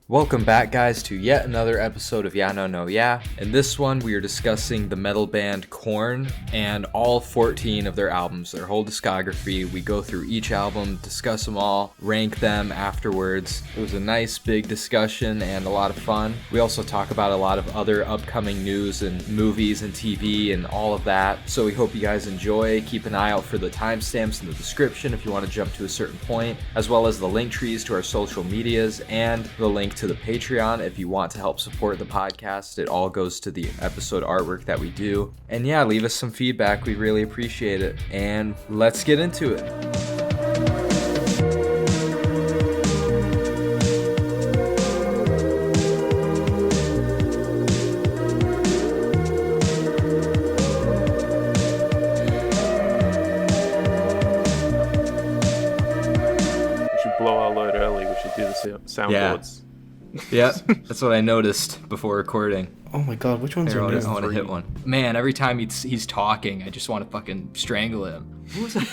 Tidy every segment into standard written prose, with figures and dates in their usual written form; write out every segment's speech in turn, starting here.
Welcome back, guys, to yet another episode of Yeah No No Yeah. In this one, we are discussing the metal band Korn and all 14 of their albums, their whole discography. We go through each album, discuss them all, rank them afterwards. It was a nice big discussion and a lot of fun. We also talk about a lot of other upcoming news and movies and TV and all of that. So we hope you guys enjoy. Keep an eye out for the timestamps in the description if you want to jump to a certain point, as well as the link trees to our social medias and the link to the Patreon if you want to help support the podcast. It all goes to the episode artwork that we do. And yeah, leave us some feedback. We really appreciate it. And let's get into it. We should blow our load early. We should do the soundboards. Yeah, that's what I noticed before recording. Oh my god, which ones are I new? want to hit one. Man, every time he's talking, I just want to fucking strangle him. Who was that?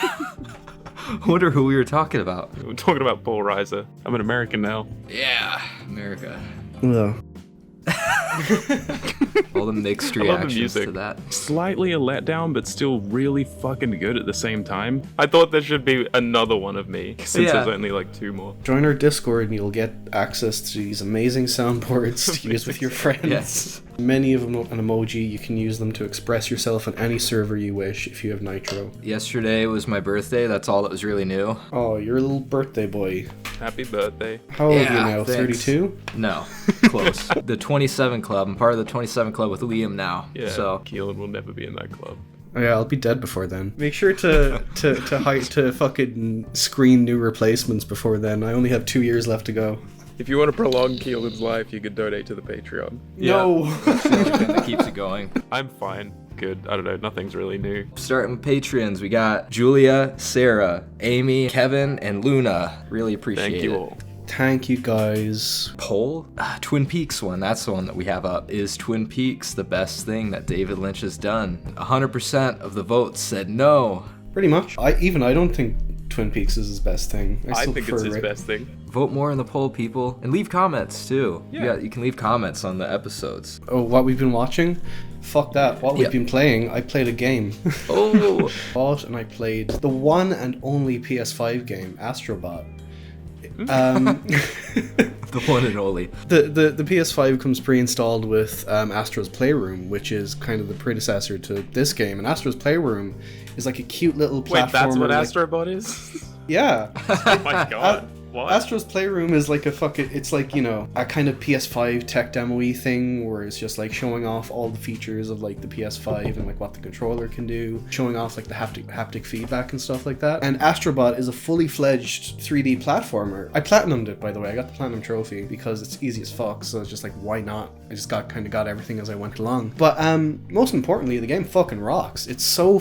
I wonder who we were talking about. We're talking about Paul Reiser. I'm an American now. Yeah, America. Ugh. All the mixed I love the reactions music. to that. Slightly a letdown, but still really fucking good at the same time. I thought there should be another one of me, since there's only like two more. Join our Discord and you'll get access to these amazing soundboards to use with your friends. Yes. Many of them an emoji. You can use them to express yourself on any server you wish if you have Nitro. Yesterday was my birthday. That's all that was really new. Oh, you're a little birthday boy. Happy birthday. How old are you Yeah, now? thanks. 32? No, close. The 27 Club. I'm part of the 27 Club with Liam now. Yeah, So Keelan will never be in that club. Oh yeah, I'll be dead before then. Make sure to fucking screen new replacements before then. I only have 2 years left to go. If you want to prolong Keelan's life, you could donate to the Patreon. No. that's the only thing that keeps it going. I'm fine. Good. I don't know. Nothing's really new. Starting with Patreons, we got Julia, Sarah, Amy, Kevin, and Luna. Really appreciate Thank you it. all. Thank you guys. Poll? Twin Peaks one, that's the one that we have up. Is Twin Peaks the best thing that David Lynch has done? 100% of the votes said no. Pretty much. I don't think Twin Peaks is his best thing. I still think it's prefer his Rick. best thing. Vote more in the poll, people. And leave comments, too. Yeah. You can leave comments on the episodes. Oh, what we've been watching? Fuck that. What we've been playing, I played a game. Oh! Bought and I played the one and only PS5 game, Astro Bot. The one and only. The PS5 comes pre-installed with Astro's Playroom, which is kind of the predecessor to this game. And Astro's Playroom is like a cute little platformer. Wait, that's what like, Astro Bot is? Yeah. Oh my god. What? Astro's Playroom is like it's like, you know, a kind of PS5 tech demo-y thing where it's just like showing off all the features of like the PS5 and like what the controller can do, showing off like the haptic feedback and stuff like that. And Astro Bot is a fully fledged 3D platformer. I platinumed it, by the way. I got the platinum trophy because it's easy as fuck, so it's just like, why not? I just got everything as I went along. But most importantly, the game fucking rocks. It's so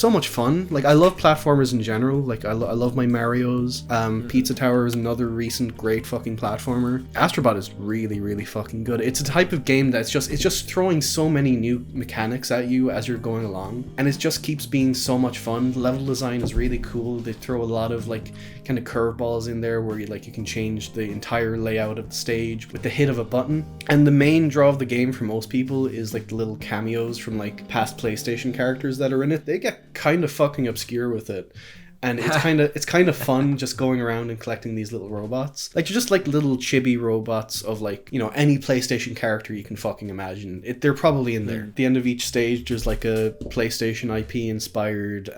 much fun. Like, I love platformers in general. Like, I love my Marios. Pizza Tower is another recent great fucking platformer. Astro Bot is really, really fucking good. It's a type of game that's just throwing so many new mechanics at you as you're going along, and it just keeps being so much fun. The level design is really cool. They throw a lot of like kind of curveballs in there where you can change the entire layout of the stage with the hit of a button. And the main draw of the game for most people is like the little cameos from like past PlayStation characters that are in it. They get kind of fucking obscure with it. And it's kind of fun just going around and collecting these little robots. Like, you're just like little chibi robots of like, you know, any PlayStation character you can fucking imagine. They're probably in there. At the end of each stage, there's like a PlayStation IP inspired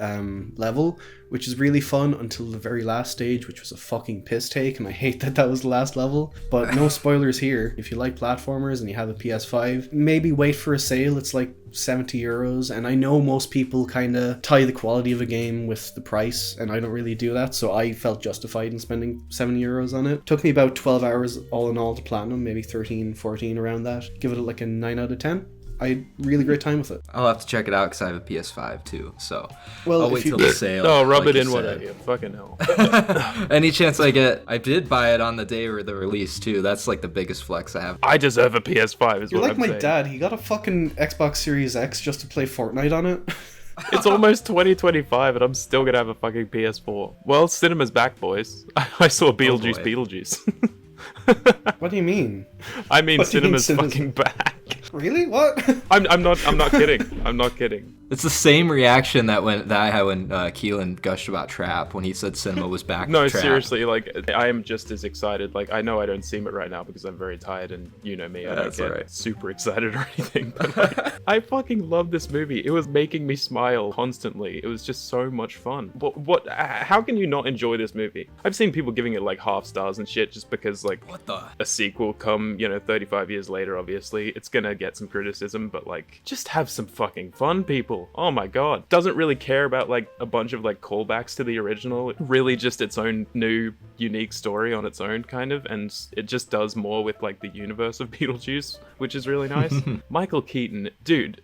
level, which is really fun until the very last stage, which was a fucking piss take, and I hate that was the last level. But no spoilers here. If you like platformers and you have a PS5, maybe wait for a sale. It's like €70, and I know most people kind of tie the quality of a game with the price, and I don't really do that, so I felt justified in spending €70 on it. Took me about 12 hours all in all to platinum, maybe 13, 14 around that. Give it like a 9 out of 10. I had really great time with it. I'll have to check it out because I have a PS5 too, so Well, I'll wait till the sale. Oh, rub like it in you one said. at you. Fucking hell. Any chance I get, I did buy it on the day of the release too. That's like the biggest flex I have. I deserve a PS5 is You're what like I'm my saying. dad. He got a fucking Xbox Series X just to play Fortnite on it. It's almost 2025 and I'm still gonna have a fucking PS4. Well, cinema's back, boys. I saw Beetlejuice boy. Beetlejuice. What do you mean? I mean, What do you mean cinema's cinema's- fucking back. Really? What? I'm not kidding. I'm not kidding. It's the same reaction that I had when Keelan gushed about Trap when he said cinema was back. No, with Trap. seriously, like, I am just as excited. Like, I know I don't seem it right now because I'm very tired, and you know me, I don't That's get alright. super excited or anything. But like, I fucking love this movie. It was making me smile constantly. It was just so much fun. How can you not enjoy this movie? I've seen people giving it like half stars and shit just because like What the? a sequel come, 35 years later, obviously it's gonna get some criticism, but like, just have some fucking fun, people. Oh my god. Doesn't really care about like a bunch of like callbacks to the original. Really just its own new unique story on its own kind of, and it just does more with like the universe of Beetlejuice, which is really nice. Michael Keaton, dude,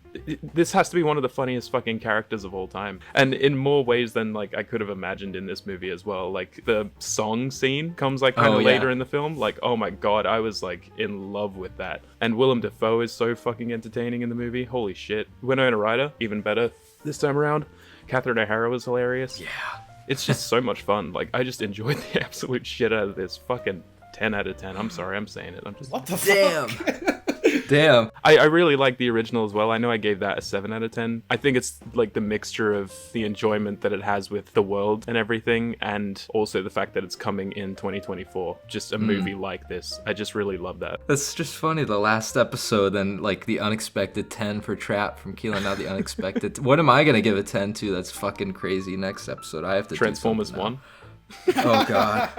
this has to be one of the funniest fucking characters of all time, and in more ways than like I could have imagined in this movie as well. Like the song scene comes like kind of later in the film. Like, oh my god, I was like in love with that. And Willem Dafoe is so fucking entertaining in the movie. Holy shit. Winona Ryder, even better this time around. Catherine O'Hara was hilarious. Yeah. It's just so much fun. Like, I just enjoyed the absolute shit out of this. Fucking 10 out of 10. I'm sorry, I'm saying it. I'm just... What the Damn. fuck? Damn. I really like the original as well. I know I gave that a 7 out of 10. I think it's like the mixture of the enjoyment that it has with the world and everything, and also the fact that it's coming in 2024. Just a movie like this. I just really love that. That's just funny. The last episode, then like the unexpected 10 for Trap from Keelan. Now the unexpected. What am I gonna give a 10 to? That's fucking crazy. Next episode, I have to. Transformers do something 1. now. Oh god.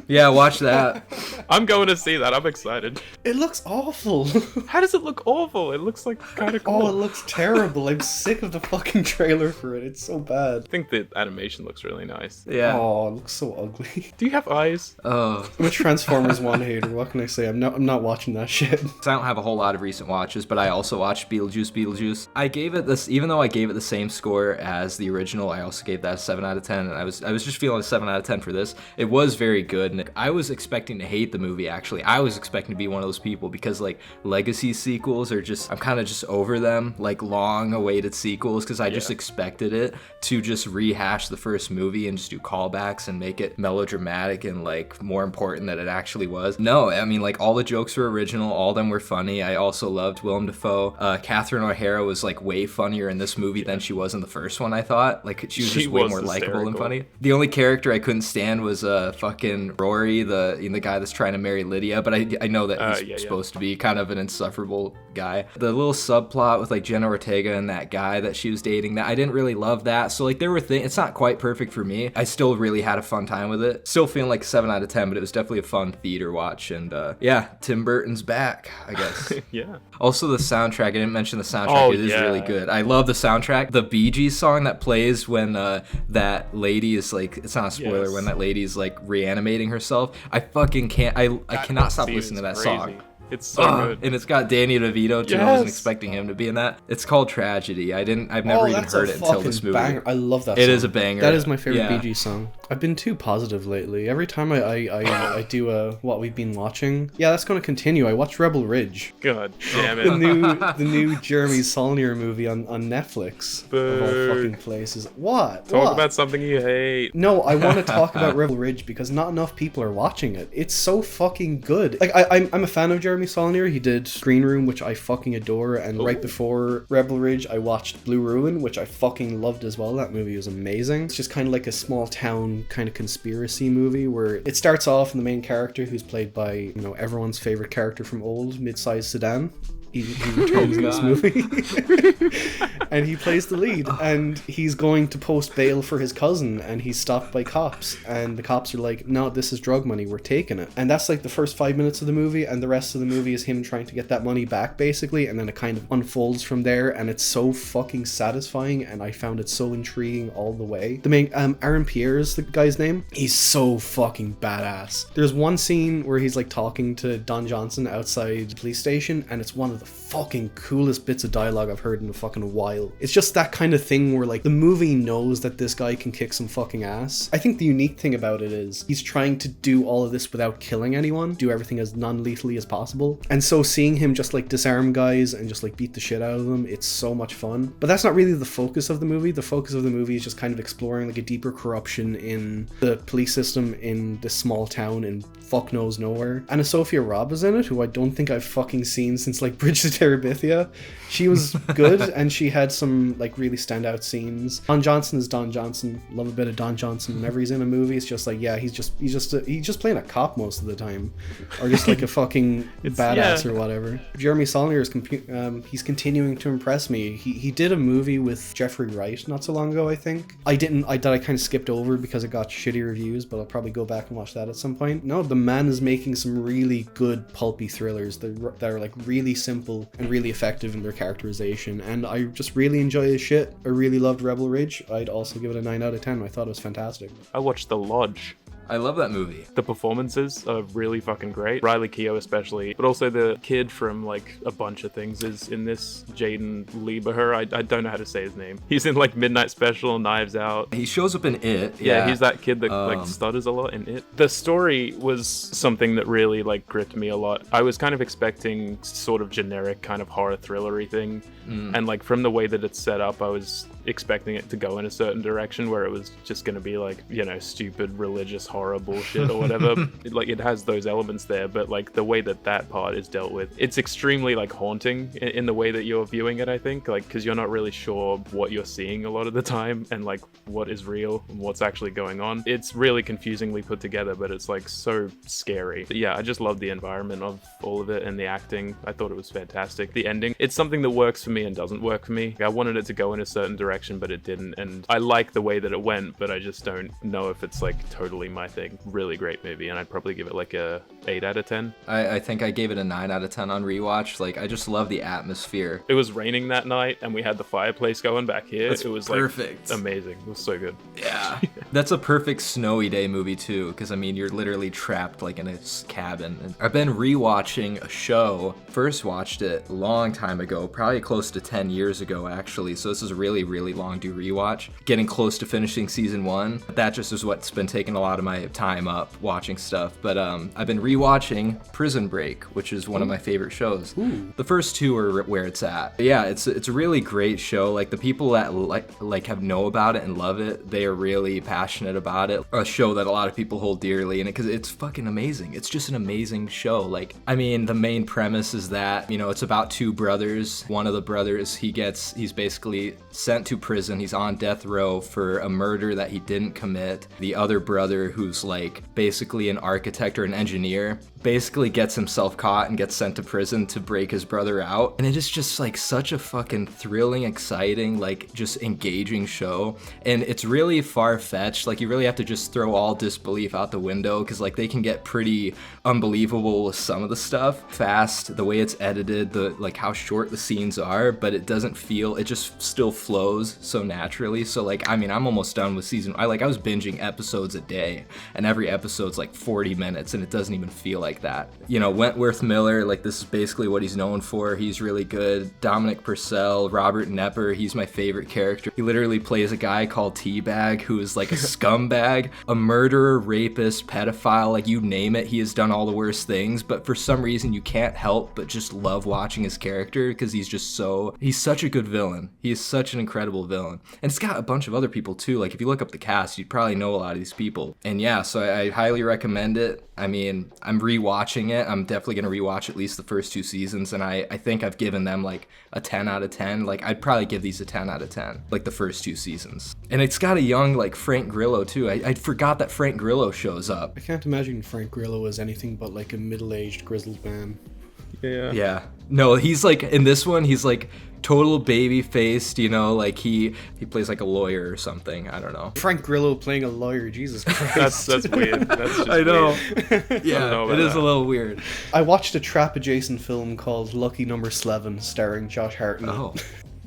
Yeah, watch that. I'm going to see that. I'm excited. It looks awful. How does it look awful? It looks like kind of cool. Oh, it looks terrible. I'm sick of the fucking trailer for it. It's so bad. I think the animation looks really nice. Yeah. Oh, it looks so ugly. Do you have eyes? Oh. I'm a Transformers 1 hater. What can I say? I'm not watching that shit. So I don't have a whole lot of recent watches, but I also watched Beetlejuice. I gave it this, even though I gave it the same score as the original, I also gave that a 7 out of 10, and I was just feeling a 7 out of 10 for this. It was very good, and I was expecting to hate the movie, actually. I was expecting to be one of those people, because like legacy sequels are just, I'm kind of just over them, like long awaited sequels, because I just expected it to just rehash the first movie and just do callbacks and make it melodramatic and like more important than it actually was. No, I mean, like all the jokes were original, all of them were funny. I also loved Willem Dafoe. Catherine O'Hara was like way funnier in this movie than she was in the first one, I thought. Like she was just way more likable and funny. The only character I couldn't stand was fucking Rory, the guy that's trying to marry Lydia, but I know that he's supposed to be kind of an insufferable guy. The little subplot with like Jenna Ortega and that guy that she was dating, that I didn't really love that. So like there were things, it's not quite perfect for me. I still really had a fun time with it. Still feeling like 7 out of 10, but it was definitely a fun theater watch. And yeah, Tim Burton's back, I guess. Yeah. Also the soundtrack, I didn't mention the soundtrack. It is really good. I love the soundtrack. The Bee Gees song that plays when that lady is like, it's not a spoiler, when that lady is like reanimating herself. I fucking can't, I cannot stop listening to that song. It's so good. And it's got Danny DeVito too. I wasn't expecting him to be in that. It's called Tragedy. I've never even heard it until this movie. Banger. I love that song. It is a banger. That is my favorite Bee Gees song. I've been too positive lately. Every time I do what we've been watching. Yeah, that's going to continue. I watched Rebel Ridge. God damn it. The new Jeremy Saulnier movie on Netflix. Of all fucking places. What? Talk about something you hate. No, I want to talk about Rebel Ridge because not enough people are watching it. It's so fucking good. Like I'm a fan of Jeremy Saulnier. He did Green Room, which I fucking adore, and right before Rebel Ridge, I watched Blue Ruin, which I fucking loved as well. That movie was amazing. It's just kind of like a small town kind of conspiracy movie where it starts off in the main character, who's played by everyone's favorite character from old, Mid-Sized Sedan. He returns in this movie. And he plays the lead, and he's going to post bail for his cousin, and he's stopped by cops, and the cops are like, no, this is drug money, we're taking it. And that's like the first 5 minutes of the movie, and the rest of the movie is him trying to get that money back, basically, and then it kind of unfolds from there, and it's so fucking satisfying, and I found it so intriguing all the way. The main Aaron Pierre is the guy's name. He's so fucking badass. There's one scene where he's like talking to Don Johnson outside the police station, and it's one of the fucking coolest bits of dialogue I've heard in a fucking while. It's just that kind of thing where like the movie knows that this guy can kick some fucking ass. I think the unique thing about it is he's trying to do all of this without killing anyone, do everything as non-lethally as possible. And so seeing him just like disarm guys and just like beat the shit out of them, it's so much fun. But that's not really the focus of the movie. The focus of the movie is just kind of exploring like a deeper corruption in the police system in this small town in fuck knows nowhere. And Sophia Robb is in it, who I don't think I've fucking seen since like Bridge to Terabithia. She was good, and she had some like really standout scenes. Don Johnson is Don Johnson. Love a bit of Don Johnson whenever he's in a movie. It's just like, yeah, he's just playing a cop most of the time, or just like a fucking badass or whatever. Jeremy Saulnier is he's continuing to impress me. He did a movie with Jeffrey Wright not so long ago, I think. I kind of skipped over because it got shitty reviews, but I'll probably go back and watch that at some point. No, the man is making some really good pulpy thrillers that are like really simple and really effective in their characterization, and I just really enjoy his shit. I really loved Rebel Ridge. I'd also give it a 9 out of 10. I thought it was fantastic. I watched The Lodge. I love that movie. The performances are really fucking great. Riley Keough especially, but also the kid from like a bunch of things is in this. Jaden Lieberher. I don't know how to say his name. He's in like Midnight Special, Knives Out. He shows up in It. Yeah, he's that kid that like stutters a lot in It. The story was something that really like gripped me a lot. I was kind of expecting sort of generic kind of horror thrillery thing, and like from the way that it's set up, I was expecting it to go in a certain direction where it was just going to be like, you know, stupid religious horror bullshit or whatever. It has those elements there, but like the way that part is dealt with, it's extremely like haunting in the way that you're viewing it, I think, like because you're not really sure what you're seeing a lot of the time and like what is real and what's actually going on. It's really confusingly put together, but it's like so scary. But yeah, I just love the environment of all of it and the acting. I thought it was fantastic. The ending, it's something that works for me and doesn't work for me. I wanted it to go in a certain direction, but it didn't, and I like the way that it went, but I just don't know if it's like totally my thing. Really great movie, and I'd probably give it like a 8 out of 10. I think I gave it a 9 out of 10 on rewatch. Like, I just love the atmosphere. It was raining that night, and we had the fireplace going back here. That's it was perfect. Like amazing. It was so good. Yeah. That's a perfect snowy day movie too, because I mean you're literally trapped like in a cabin. And I've been rewatching a show. First watched it a long time ago, probably close to 10 years ago actually, so this is a really long due rewatch. Getting close to finishing season 1. That just is what's been taking a lot of my time up watching stuff. But I've been rewatching Prison Break, which is one of my favorite shows. Ooh. The first 2 are where it's at. But yeah, it's a really great show. Like the people that like have know about it and love it, they are really passionate about it. A show that a lot of people hold dearly, and because it's fucking amazing. It's just an amazing show. Like, I mean, the main premise is that, you know, it's about 2 brothers. One of the brothers, he's basically sent to prison. He's on death row for a murder that he didn't commit. The other brother, who's like basically an architect or an engineer, basically gets himself caught and gets sent to prison to break his brother out. And it is just like such a fucking thrilling, exciting, like just engaging show. And it's really far-fetched. Like you really have to just throw all disbelief out the window, because like they can get pretty unbelievable with some of the stuff. Fast, the way it's edited, the like how short the scenes are, but it doesn't feel, it just still flows so naturally. So like, I mean, I'm almost done with season. I was binging episodes a day, and every episode's like 40 minutes, and it doesn't even feel like that. You know, Wentworth Miller, like this is basically what he's known for. He's really good. Dominic Purcell, Robert Knepper, he's my favorite character. He literally plays a guy called Teabag, who is like a scumbag, a murderer, rapist, pedophile, like you name it. He has done all the worst things, but for some reason you can't help but just love watching his character, because he's such a good villain. He is such an incredible villain. And it's got a bunch of other people too. Like if you look up the cast, you'd probably know a lot of these people. And yeah, so I highly recommend it. I mean, I'm rewatching it. I'm definitely going to rewatch at least the first 2 seasons, and I think I've given them like a 10 out of 10. Like I'd probably give these a 10 out of 10, like the first 2 seasons. And it's got a young like Frank Grillo too. I forgot that Frank Grillo shows up. I can't imagine Frank Grillo as anything but like a middle-aged grizzled man. Yeah. No, he's like, in this one, he's like total baby faced, you know, like he plays like a lawyer or something. I don't know. Frank Grillo playing a lawyer, Jesus Christ. That's weird. That's just I know. weird. Yeah, it is a little weird. I watched a trap adjacent film called Lucky Number Slevin, starring Josh Hartnett.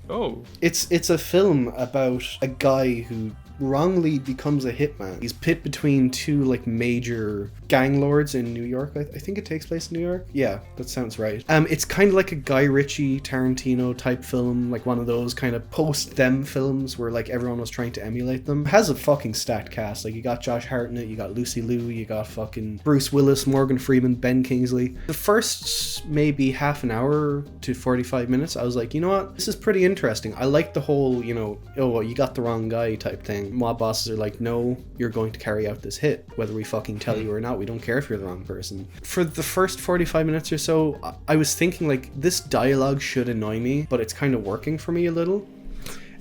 Oh. It's a film about a guy who wrongly becomes a hitman. He's pit between 2 like major gang lords in New York. I think it takes place in New York. Yeah, that sounds right. It's kind of like a Guy Ritchie, Tarantino type film, like one of those kind of post-them films where like everyone was trying to emulate them. It has a fucking stacked cast. Like you got Josh Hartnett, you got Lucy Liu, you got fucking Bruce Willis, Morgan Freeman, Ben Kingsley. The first maybe half an hour to 45 minutes, I was like, you know what? This is pretty interesting. I like the whole, you know, oh, well, you got the wrong guy type thing. mob bosses are like, no, you're going to carry out this hit, whether we fucking tell you or not. We don't care if you're the wrong person. For the first 45 minutes or so, I was thinking like, this dialogue should annoy me, but it's kind of working for me a little.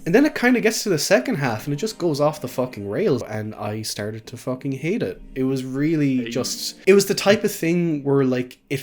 And then it kind of gets to the second half and it just goes off the fucking rails, and I started to fucking hate it. It was really it was the type of thing where like it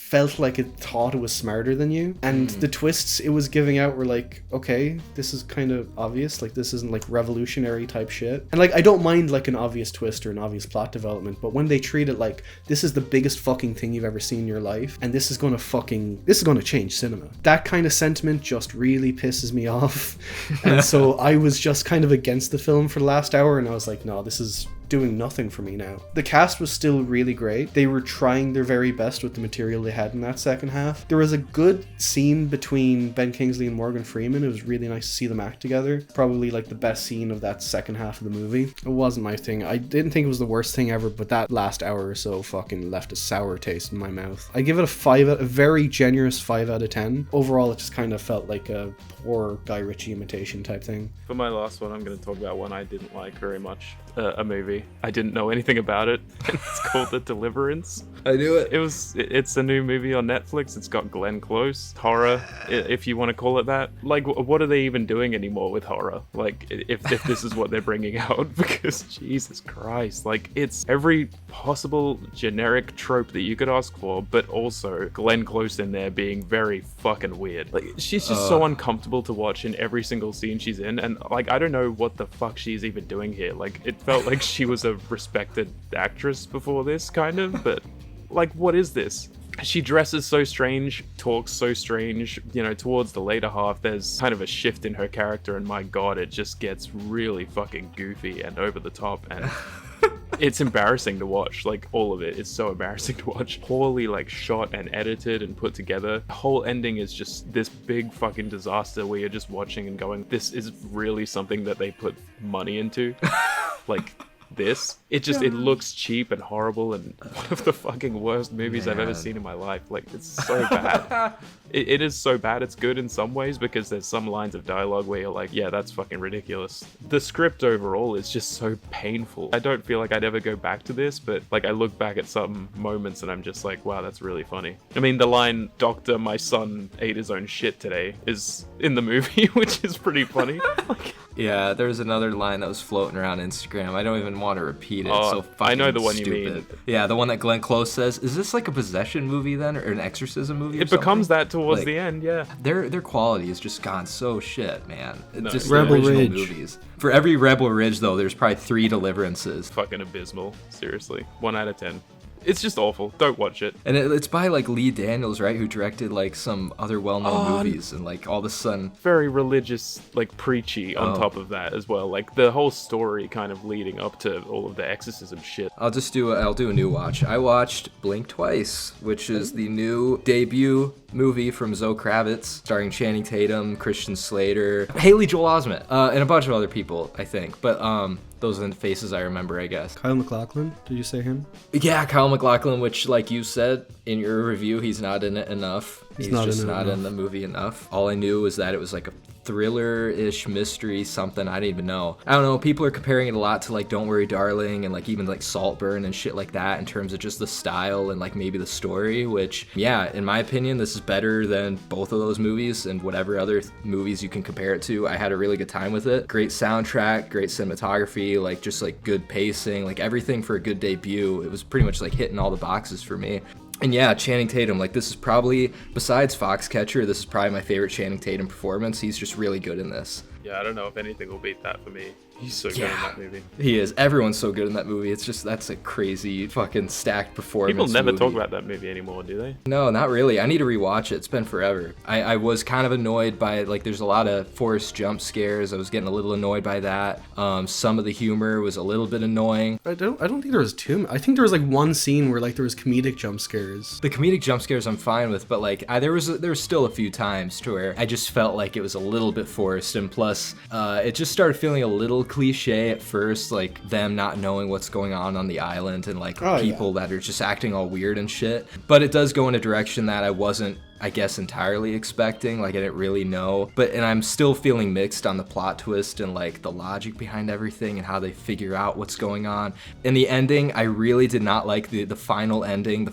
felt like it thought it was smarter than you, and the twists it was giving out were like, okay, this is kind of obvious, like this isn't like revolutionary type shit. And like, I don't mind like an obvious twist or an obvious plot development, but when they treat it like this is the biggest fucking thing you've ever seen in your life, and this is gonna change cinema, that kind of sentiment just really pisses me off. And so I was just kind of against the film for the last hour, and I was like, no, this is doing nothing for me now. The cast was still really great. They were trying their very best with the material they had in that second half. There was a good scene between Ben Kingsley and Morgan Freeman. It was really nice to see them act together. Probably like the best scene of that second half of the movie. It wasn't my thing. I didn't think it was the worst thing ever, but that last hour or so fucking left a sour taste in my mouth. I give it a very generous 5 out of 10. Overall, it just kind of felt like a poor Guy Ritchie imitation type thing. For my last one, I'm going to talk about one I didn't like very much. A movie. I didn't know anything about it. It's called The Deliverance. I knew it. It's a new movie on Netflix. It's got Glenn Close. Horror, if you want to call it that. Like, what are they even doing anymore with horror? Like, if this is what they're bringing out, because Jesus Christ, like, it's every possible generic trope that you could ask for, but also Glenn Close in there being very fucking weird. Like, she's just so uncomfortable to watch in every single scene she's in, and like, I don't know what the fuck she's even doing here. Like, it felt like she was a respected actress before this, kind of, but like, what is this? She dresses so strange, talks so strange, you know, towards the later half, there's kind of a shift in her character, and my god, it just gets really fucking goofy and over the top, and it's embarrassing to watch. Like, all of it is so embarrassing to watch. Poorly, like, shot and edited and put together. The whole ending is just this big fucking disaster where you're just watching and going, this is really something that they put money into? Like, this? It looks cheap and horrible and one of the fucking worst movies I've ever seen in my life. Like, it's so bad. It is so bad. It's good in some ways because there's some lines of dialogue where you're like, yeah, that's fucking ridiculous. The script overall is just so painful. I don't feel like I'd ever go back to this, but like, I look back at some moments and I'm just like, wow, that's really funny. I mean, the line, "Doctor, my son ate his own shit today," is in the movie, which is pretty funny. Yeah, there was another line that was floating around Instagram. I don't even want to repeat it. It's so fucking I know the one stupid. you mean. Yeah, the one that Glenn Close says, is this like a possession movie then, or an exorcism movie? It becomes that towards the end, yeah. Their quality has just gone so shit, man. No, just Rebel the original Ridge. Movies. For every Rebel Ridge, though, there's probably 3 Deliverances. Fucking abysmal, seriously. 1 out of 10. It's just awful. Don't watch it. And it's by like Lee Daniels, right? Who directed like some other well-known movies, and like all of a sudden, very religious, like preachy on top of that as well. Like the whole story kind of leading up to all of the exorcism shit. I'll do a new watch. I watched Blink Twice, which is the new debut movie from Zoe Kravitz, starring Channing Tatum, Christian Slater, Haley Joel Osment, and a bunch of other people, I think. But those are the faces I remember, I guess. Kyle MacLachlan, did you say him? Yeah, Kyle MacLachlan, which, like you said in your review, he's not in it enough. He's just not in the movie enough. All I knew was that it was like a thriller-ish mystery, something. I didn't even know. I don't know. People are comparing it a lot to like Don't Worry Darling and like even like Saltburn and shit like that in terms of just the style and like maybe the story, which, yeah, in my opinion, this is better than both of those movies and whatever other movies you can compare it to. I had a really good time with it. Great soundtrack, great cinematography, like just like good pacing, like everything for a good debut. It was pretty much like hitting all the boxes for me. And yeah, Channing Tatum, like this is probably, besides Foxcatcher, this is probably my favorite Channing Tatum performance. He's just really good in this. Yeah, I don't know if anything will beat that for me. He's so good in that movie. He is. Everyone's so good in that movie. It's just, that's a crazy fucking stacked performance. People never movie. talk about that movie anymore, do they? No, not really. I need to rewatch it. It's been forever. I was kind of annoyed by, like, there's a lot of forced jump scares. I was getting a little annoyed by that. Some of the humor was a little bit annoying. I don't think there was too. I think there was like one scene where like there was comedic jump scares. The comedic jump scares I'm fine with, but like there was still a few times to where I just felt like it was a little bit forced, and plus it just started feeling a little cliche at first, like them not knowing what's going on the island and like people that are just acting all weird and shit. But it does go in a direction that I wasn't I guess, entirely expecting. Like, I didn't really know. And I'm still feeling mixed on the plot twist and, like, the logic behind everything and how they figure out what's going on. In the ending, I really did not like the final ending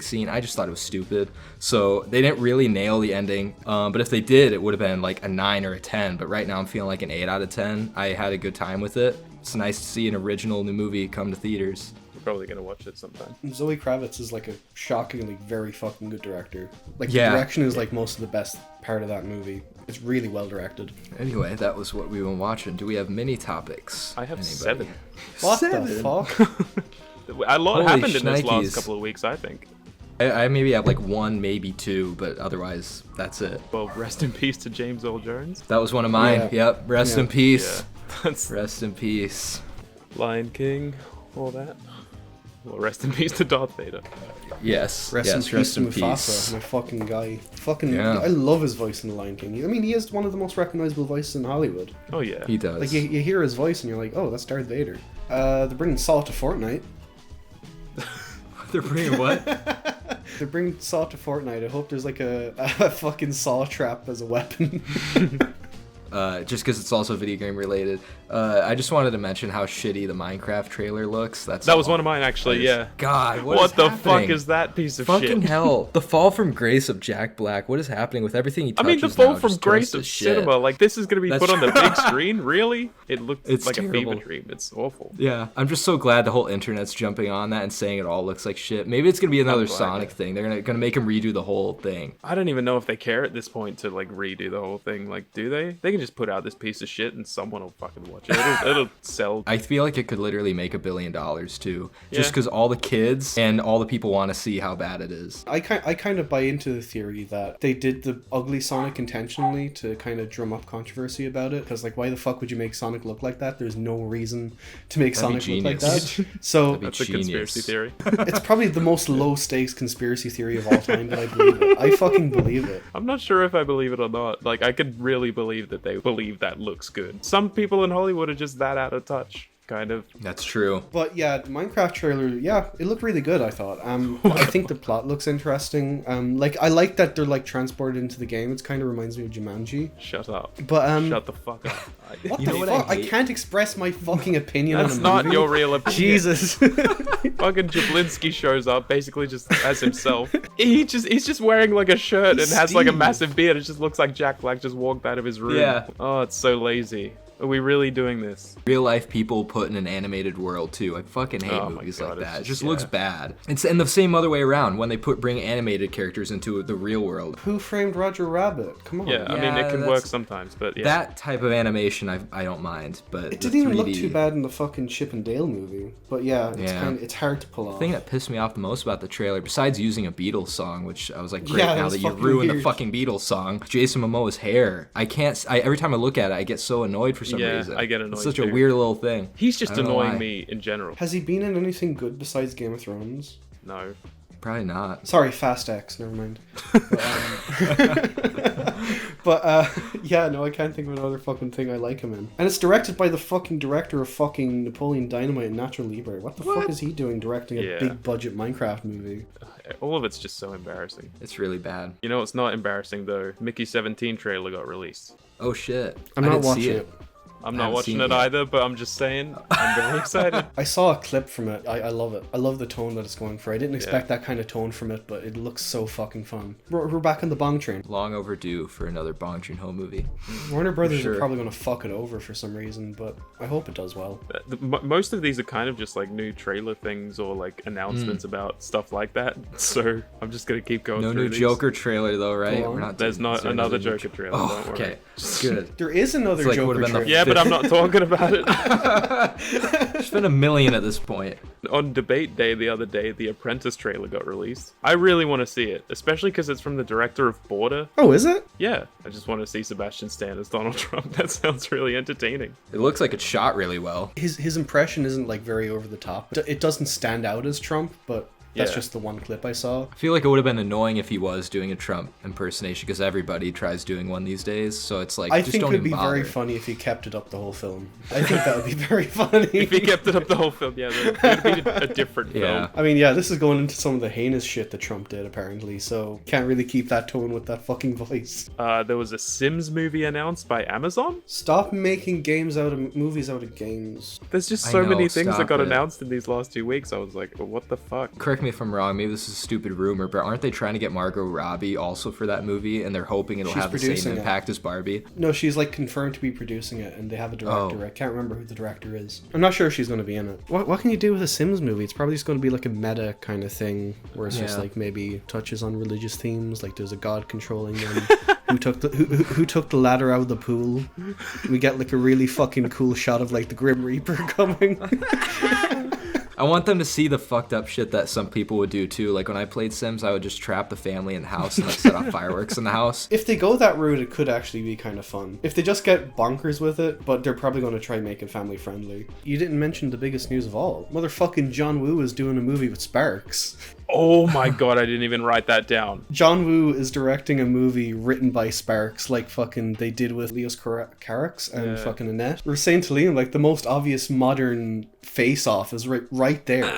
scene. I just thought it was stupid. So they didn't really nail the ending. But if they did, it would have been like a 9 or a 10. But right now I'm feeling like an 8 out of 10. I had a good time with it. It's nice to see an original new movie come to theaters. We're probably gonna watch it sometime. Zoe Kravitz is like a shockingly very fucking good director. Like, Yeah. the direction is like most of the best part of that movie. It's really well directed. Anyway, that was what we've been watching. Do we have mini topics? I have Anybody? 7. What Seven? the fuck? A lot Holy happened in this shnikes. last couple of weeks, I think. I maybe have like 1, maybe 2, but otherwise that's it. Well, rest in peace to James Earl Jones. That was one of mine. Yeah. Yep. Rest in peace. Yeah, that's Rest in peace. Lion King, all that. Well, rest in peace to Darth Vader. Yes. Rest yes. in peace Rest to in Mufasa, peace. my fucking guy. Fucking, Yeah. I love his voice in The Lion King. I mean, he is one of the most recognizable voices in Hollywood. Oh yeah. He does. Like, you hear his voice and you're like, oh, that's Darth Vader. They're bringing Saw to Fortnite. They're bringing what? They're bringing Saw to Fortnite. I hope there's like a fucking Saw trap as a weapon. Just because it's also video game related. I just wanted to mention how shitty the Minecraft trailer looks. That That was one of mine, actually. Yeah. God, What is the happening? fuck is that piece of Fucking shit? hell. The fall from grace of Jack Black. What is happening with everything he I touches mean, the fall now from just grace turns to of shit. cinema. Like, this is gonna be That's put on the true. big screen. Really? It looks It's like a terrible. fever dream. It's awful. Yeah, I'm just so glad the whole internet's jumping on that and saying it all looks like shit. Maybe it's gonna be another glad, Sonic yeah. thing. They're gonna make him redo the whole thing. I don't even know if they care at this point to like redo the whole thing. Like, do they? They can just put out this piece of shit and someone will fucking watch it. It'll sell. I feel like it could literally make $1 billion too, just Yeah. because all the kids and all the people want to see how bad it is. I kind of buy into the theory that they did the ugly Sonic intentionally to kind of drum up controversy about it. Because, like, why the fuck would you make Sonic look like that? There's no reason to make That'd be Sonic look like genius. that. So That'd be That's a genius. conspiracy theory. it's probably the most low stakes conspiracy theory of all time, but I believe it. I fucking believe it. I'm not sure if I believe it or not. Like, I could really believe that they believe that looks good. Some people in Hollywood are just that out of touch, kind of. That's true. But yeah, the Minecraft trailer, yeah, it looked really good, I thought. I think the plot looks interesting. Like, I like that they're like transported into the game. It kind of reminds me of Jumanji. Shut up. But Shut the fuck up. what You the know what fuck? I I hate? can't express my fucking opinion That's on a not movie. your real opinion. Jesus. Fucking Jablinski shows up basically just as himself. He's just wearing like a shirt and has like a Steve. massive beard. It just looks like Jack Black just walked out of his room. Yeah. Oh, it's so lazy. Are we really doing this? Real life people put in an animated world too. I fucking hate Oh my movies God, like it's that. It just- just yeah. looks bad. It's in the same other way around when they bring animated characters into the real world. Who Framed Roger Rabbit? Come on. Yeah, I mean Yeah, it can that's- work sometimes, but yeah. That type of animation I don't mind, but It the didn't even look 3D too bad in the fucking Chip and Dale movie. But yeah, Yeah. it's hard to pull off. The thing that pissed me off the most about the trailer, besides using a Beatles song, which I was like, great, Yeah, that now was that you fucking ruined the weird. fucking Beatles song, Jason Momoa's hair. Every time I look at it, I get so annoyed for some Yeah, reason. I get annoyed It's such a too. weird little thing. He's just I don't know annoying why. me in general. Has he been in anything good besides Game of Thrones? No. Probably not. Sorry, Fast X, never mind. Yeah, no, I can't think of another fucking thing I like him in. And it's directed by the fucking director of fucking Napoleon Dynamite and Natural Libre. What the fuck is he doing directing a Yeah. big budget Minecraft movie? All of it's just so embarrassing. It's really bad. You know, it's not embarrassing though. Mickey 17 trailer got released. Oh shit. I'm I not didn't see watching it. I'm I not haven't watching seen it it yet. either, but I'm just saying, I'm very excited. I saw a clip from it. I love it. I love the tone that it's going for. I didn't expect that kind of tone from it, but it looks so fucking fun. We're back on the bong train. Long overdue for another Bong Joon-ho movie. Warner Brothers sure. are probably going to fuck it over for some reason, but I hope it does well. Most of these are kind of just like new trailer things or like announcements about stuff like that. So I'm just gonna keep going No through new these. Joker trailer though, right? Go on. We're not. There's not is there another new Joker trailer. Oh, don't worry. okay. Good. There is another It's like Joker would've been the- trailer. Yeah, but I'm not talking about it. There's been 1 million at this point. On debate day the other day, the Apprentice trailer got released. I really want to see it, especially because it's from the director of Border. Oh, is it? Yeah, I just want to see Sebastian Stan as Donald Trump. That sounds really entertaining. It looks like it's shot really well. His impression isn't like very over the top. It doesn't stand out as Trump, but That's Yeah. just the one clip I saw. I feel like it would have been annoying if he was doing a Trump impersonation, because everybody tries doing one these days. So it's like, I just think it don't would even be bother. very funny if he kept it up the whole film. I think that would be very funny. If he kept it up the whole film, yeah, it would be a different Yeah. film. I mean, yeah, this is going into some of the heinous shit that Trump did, apparently, so can't really keep that tone with that fucking voice. There was a Sims movie announced by Amazon. Stop making movies out of games. There's just I so know, many things that stop got it. announced in these last 2 weeks. I was like, what the fuck? Correct me if I'm wrong, maybe this is a stupid rumor, but aren't they trying to get Margot Robbie also for that movie, and they're hoping it'll She's have the same producing it. impact as Barbie? No, she's like confirmed to be producing it, and they have a director. Oh. I can't remember who the director is. I'm not sure if she's going to be in it. What can you do with a Sims movie? It's probably just going to be like a meta kind of thing, where it's just Yeah. like maybe touches on religious themes, like there's a god controlling them. Who took the ladder out of the pool? We get like a really fucking cool shot of like the Grim Reaper coming. I want them to see the fucked up shit that some people would do too. Like when I played Sims, I would just trap the family in the house and like set off fireworks in the house. If they go that route, it could actually be kind of fun. If they just get bonkers with it, but they're probably going to try and make it family friendly. You didn't mention the biggest news of all. Motherfucking John Woo is doing a movie with Sparks. Oh my god, I didn't even write that down. John Woo is directing a movie written by Sparks, like fucking they did with Leos Carax and fucking Annette. We were saying to Liam, like the most obvious modern face-off is right there,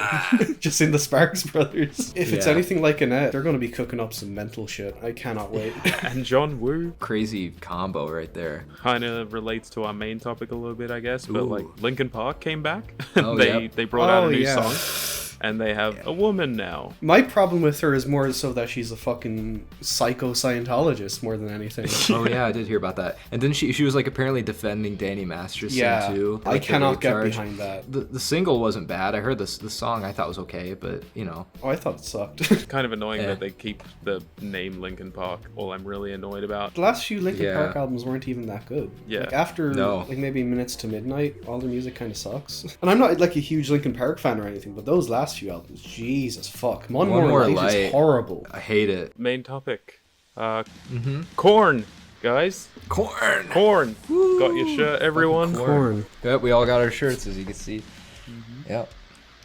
just in the Sparks brothers. If it's Yeah. anything like Annette, they're going to be cooking up some mental shit. I cannot wait. And John Woo Crazy combo right there. kind of relates to our main topic a little bit, I guess. But Ooh. like Linkin Park came back. Oh, they yep. they brought out Oh, a new yeah. song. And they have a woman now. My problem with her is more so that she's a fucking psycho Scientologist more than anything. Oh yeah, I did hear about that. And then she was like apparently defending Danny Masterson Yeah, too. I like, the cannot rape get charge. behind that. The single wasn't bad. I heard the song I thought was okay, but you know. Oh, I thought it sucked. Kind of annoying Yeah. that they keep the name Linkin Park. All I'm really annoyed about. The last few Linkin Yeah. Park albums weren't even that good. Yeah. Like after No. like maybe Minutes to Midnight, all their music kind of sucks. And I'm not like a huge Linkin Park fan or anything, but those last few albums, Jesus fuck. One More Light is horrible. I hate it. Main topic. Korn, guys. Corn. Korn. Got your shirt, everyone. Korn. Yep, we all got our shirts as you can see. Yep.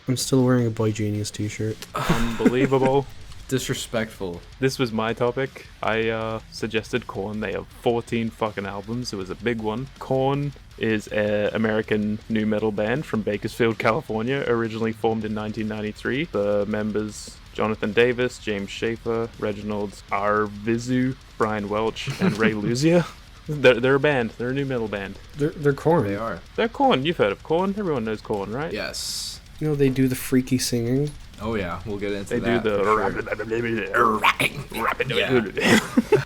I'm still wearing a Boy Genius t-shirt. Unbelievable. Disrespectful. This was my topic. I suggested Korn. They have 14 fucking albums. It was a big one. Korn is an American nu metal band from Bakersfield, California, originally formed in 1993. The members Jonathan Davis, James Schaefer, Reginald Arvizu, Brian Welch, and Ray Luzia. They're a band. They're a nu metal band. They're Korn. They are. They're Korn. You've heard of Korn. Everyone knows Korn, right? Yes. You know, they do the freaky singing. Oh yeah, we'll get into They that. do the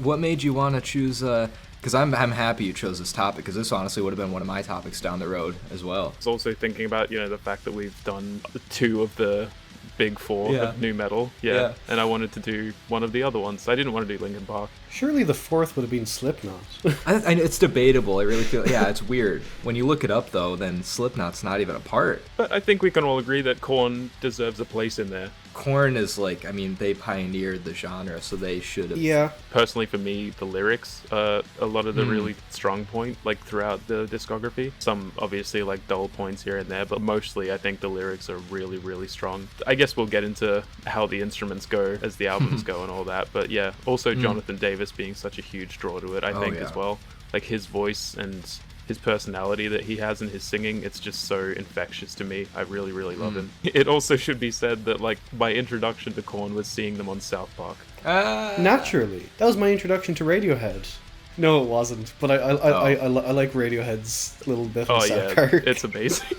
What made you want to choose? Because I'm happy you chose this topic, because this honestly would have been one of my topics down the road as well. I was also thinking about, the fact that we've done 2 of the big 4 Yeah. of nu metal. Yeah. And I wanted to do one of the other ones. I didn't want to do Linkin Park. Surely the fourth would have been Slipknot. I, it's debatable. I really feel. Yeah, it's weird. When you look it up though, then Slipknot's not even a part. But I think we can all agree that Korn deserves a place in there. Korn is like, I mean, they pioneered the genre, so they should have. Yeah. Personally, for me, the lyrics are a lot of the really strong point, like throughout the discography. Some obviously like dull points here and there, but mostly I think the lyrics are really, really strong. I guess we'll get into how the instruments go as the albums go and all that. But yeah, also Jonathan Davis being such a huge draw to it, I think, yeah. as well. Like his voice and his personality that he has in his singing, it's just so infectious to me. I really, really love him. It also should be said that like my introduction to Korn was seeing them on South Park. Naturally. That was my introduction to Radiohead. No, it wasn't. But I like Radiohead's little bit of Oh South yeah, Park. it's amazing.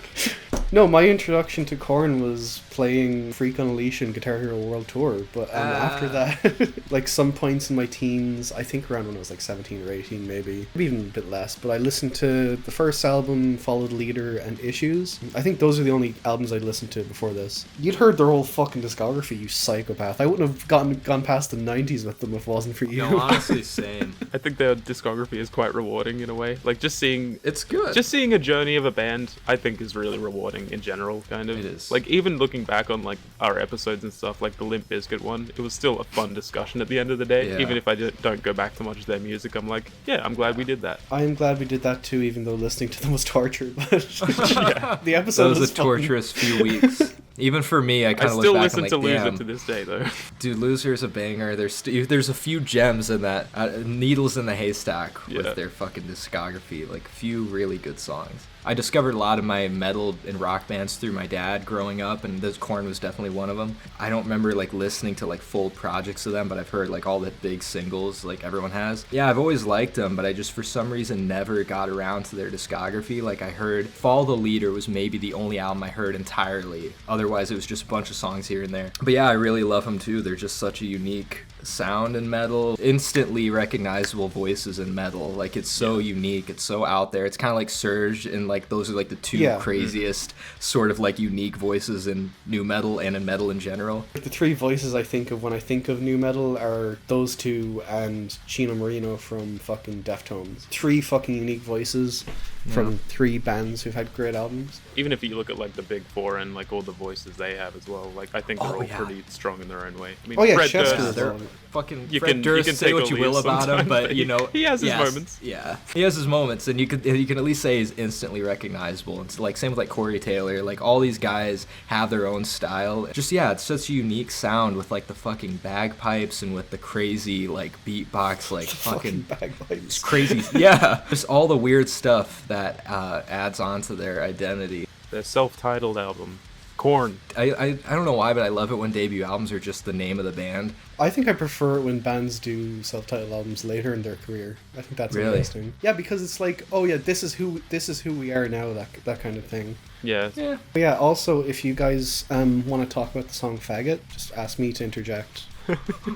No, my introduction to Korn was playing Freak on a Leash and Guitar Hero World Tour, but after that, like some points in my teens, I think around when I was like 17 or 18 maybe even a bit less, but I listened to the first album, Follow the Leader, and Issues. I think those are the only albums I listened to before this. You'd heard their whole fucking discography, you psychopath. I wouldn't have gone past the 90s with them if it wasn't for you. No, honestly, same. I think their discography is quite rewarding in a way. Like just seeing It's good. a journey of a band, I think is really rewarding in general, kind of. It is. Like even looking back on like our episodes and stuff, like the Limp Bizkit one, it was still a fun discussion at the end of the day. Yeah. Even if I don't go back to much of their music, I'm like, yeah, I'm glad we did that. I am glad we did that too, even though listening to them was torture, but the episode That was a fun. torturous few weeks. Even for me, I I kind of still look back listen and to like, Loser damn, to this day, though. dude, Loser's a banger. There's a few gems in that. Needles in the haystack with Yeah. their fucking discography. Like, few really good songs. I discovered a lot of my metal and rock bands through my dad growing up, and this Korn was definitely one of them. I don't remember like listening to like full projects of them, but I've heard like all the big singles like everyone has. Yeah, I've always liked them, but I just for some reason never got around to their discography. Like I heard Follow the Leader was maybe the only album I heard entirely. Otherwise, it was just a bunch of songs here and there. But yeah, I really love them too. They're just such a unique sound in metal, instantly recognizable voices in metal. Like it's so unique, it's so out there. It's kind of like Surge, and like those are like the two craziest sort of like unique voices in new metal and in metal in general. The three voices I think of when I think of new metal are those two and Chino Marino from fucking Deftones. Three fucking unique voices from three bands who've had great albums. Even if you look at like the big four and like all the voices they have as well, like I think they're all pretty strong in their own way. I mean, Fred Chester Durst, is they're on it. fucking You Fred can Durst, say take what or you leave will about him, sometimes, but you know he has his yes, moments. Yeah, he has his moments, and you can at least say he's instantly recognizable. It's like same with like Corey Taylor. Like all these guys have their own style. Just it's such a unique sound with like the fucking bagpipes and with the crazy like beatbox, like fucking bagpipes. it's crazy. Yeah, just all the weird stuff that adds on to their identity. Their self-titled album, Korn. I don't know why, but I love it when debut albums are just the name of the band. I think I prefer it when bands do self-titled albums later in their carear. I think that's Really? interesting. Yeah, because it's like, oh yeah, this is who we are now, that kind of thing. Yeah. Yeah. But yeah, also if you guys want to talk about the song Faggot, just ask me to interject.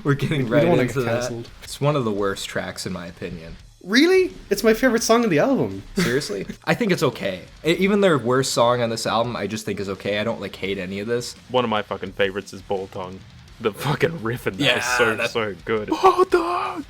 We're getting We right don't wanna into get that. cancelled. It's one of the worst tracks in my opinion. Really? It's my favorite song on the album. Seriously? I think it's okay. Even their worst song on this album, I just think is okay. I don't like hate any of this. One of my fucking favorites is Ball Tongue. The fucking riff in that is so good.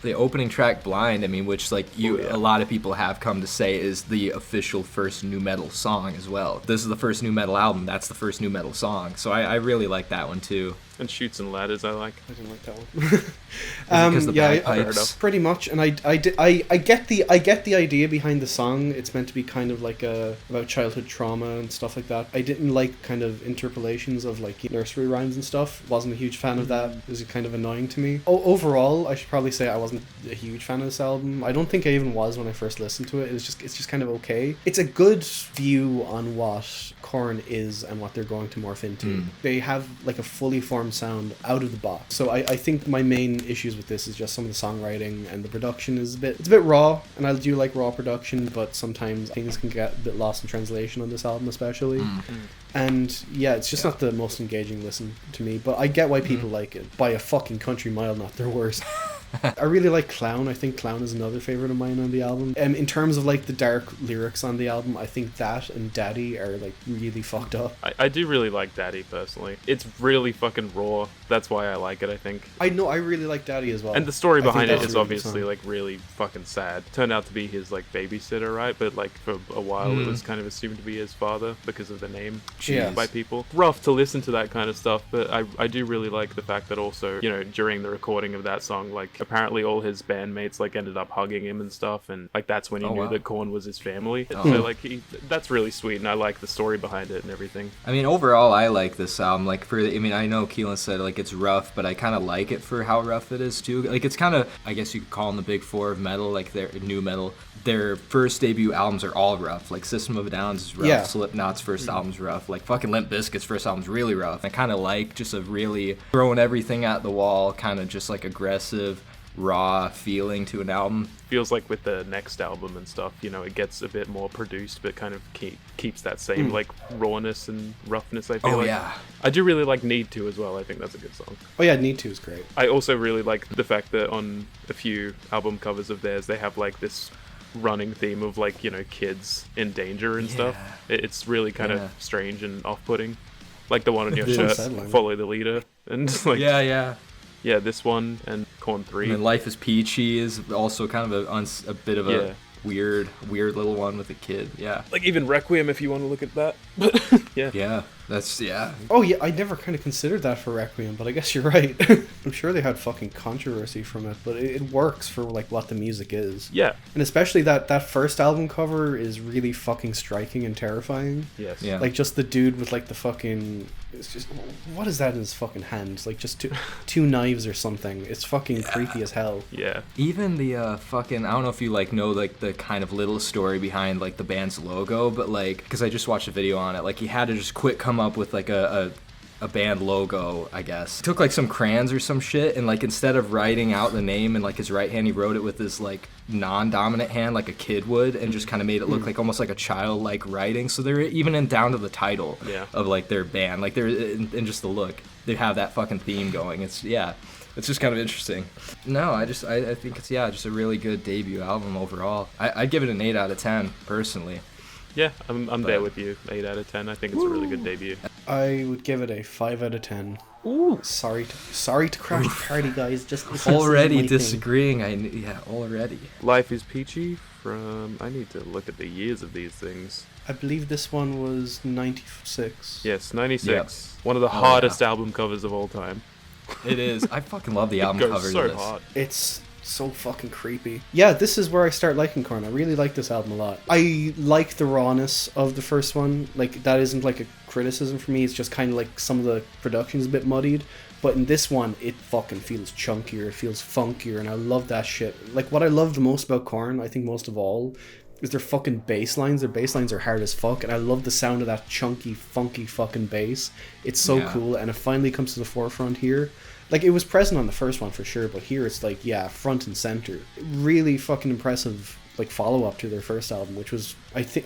The opening track, Blind, I mean, which like a lot of people have come to say is the official first new metal song as well. This is the first new metal album. That's the first new metal song. So I really like that one too. And Shoots and Ladders I like. I didn't like that one. Because the bagpipes. Pretty much, and I get the idea behind the song. It's meant to be kind of like about childhood trauma and stuff like that. I didn't like kind of interpolations of like nursery rhymes and stuff. Wasn't a huge fan of that. It was kind of annoying to me. Overall, I should probably say I wasn't a huge fan of this album. I don't think I even was when I first listened to it. It's just kind of okay. It's a good view on what Korn is and what they're going to morph into. They have like a fully formed sound out of the box. So I think my main issues with this is just some of the songwriting, and the production is it's a bit raw, and I do like raw production, but sometimes things can get a bit lost in translation on this album especially. And yeah, it's just not the most engaging listen to me, but I get why people like it. By a fucking country mile, not their worst. I really like Clown. I think Clown is another favorite of mine on the album. In terms of like the dark lyrics on the album, I think that and Daddy are like really fucked up. I do really like Daddy personally. It's really fucking raw. That's why I like it, I think. I know, I really like Daddy as well. And the story I think behind it that's a is really good obviously song. like really fucking sad. Turned out to be his like babysitter, right? But like for a while it was kind of assumed to be his father because of the name Yeah. by people. Rough to listen to that kind of stuff, but I do really like the fact that also, you know, during the recording of that song, like apparently all his bandmates like ended up hugging him and stuff, and like that's when he knew that Korn was his family. So like that's really sweet, and I like the story behind it and everything. I mean, overall, I like this album. Like, I know Keelan said like it's rough, but I kind of like it for how rough it is too. Like, it's kind of, I guess you could call them the big four of metal, like their new metal. Their first debut albums are all rough. Like System of a Down is rough. Yeah. Slipknot's first album's rough. Like fucking Limp Bizkit's first album's really rough. I kind of like just a really throwing everything at the wall, kind of just like aggressive, raw feeling to an album. Feels like with the next album and stuff, you know, it gets a bit more produced, but kind of keeps that same like rawness and roughness. I feel like. Yeah. I do really like Need To as well. I think that's a good song. Oh yeah, Need To is great. I also really like the fact that on a few album covers of theirs, they have like this running theme of like, you know, kids in danger and stuff. It's really kind of strange and off-putting. Like the one on your It's shirt, unsettling. Follow the Leader, and like yeah, this one and Korn III. And then Life is Peachy is also kind of a bit of a weird little one with a kid. Yeah. Like even Requiem, if you want to look at that. But yeah. That's, yeah. Oh yeah, I never kind of considered that for Requiem, but I guess you're right. I'm sure they had fucking controversy from it, but it works for like what the music is. Yeah. And especially that first album cover is really fucking striking and terrifying. Yes. Yeah. Like just the dude with like the fucking, it's just, what is that in his fucking hand? Like just two knives or something. It's fucking creepy as hell. Yeah. Even the fucking, I don't know if you like know like the kind of little story behind like the band's logo, but like, because I just watched a video on it, like he had to just quick come up with like a band logo, I guess. Took like some crayons or some shit, and like instead of writing out the name in like his right hand, he wrote it with his like non-dominant hand, like a kid would, and just kind of made it look like almost like a childlike writing. So they're even in down to the title of like their band, like they're in just the look, they have that fucking theme going. It's just kind of interesting. No, I think it's just a really good debut album overall. I'd give it an 8 out of 10 personally. Yeah, I'm there with you. 8 out of 10. I think it's a really good debut. I would give it a 5 out of 10. Ooh. Sorry to crash the party, guys. Just Already disagreeing. Already. Life is Peachy from... I need to look at the years of these things. I believe this one was 96. Yes, 96. Yep. One of the hardest album covers of all time. It is. I fucking love the album It cover goes to so this. hard. It's so fucking creepy. Yeah, this is where I start liking Korn. I really like this album a lot. I like the rawness of the first one. Like, that isn't like a criticism for me. It's just kind of like some of the production's a bit muddied. But in this one, it fucking feels chunkier. It feels funkier, and I love that shit. Like, what I love the most about Korn, I think most of all, is their fucking bass lines. Their bass lines are hard as fuck, and I love the sound of that chunky, funky fucking bass. It's so cool, and it finally comes to the forefront here. Like, it was present on the first one for sure, but here it's like, front and center. Really fucking impressive, like, follow-up to their first album, which was,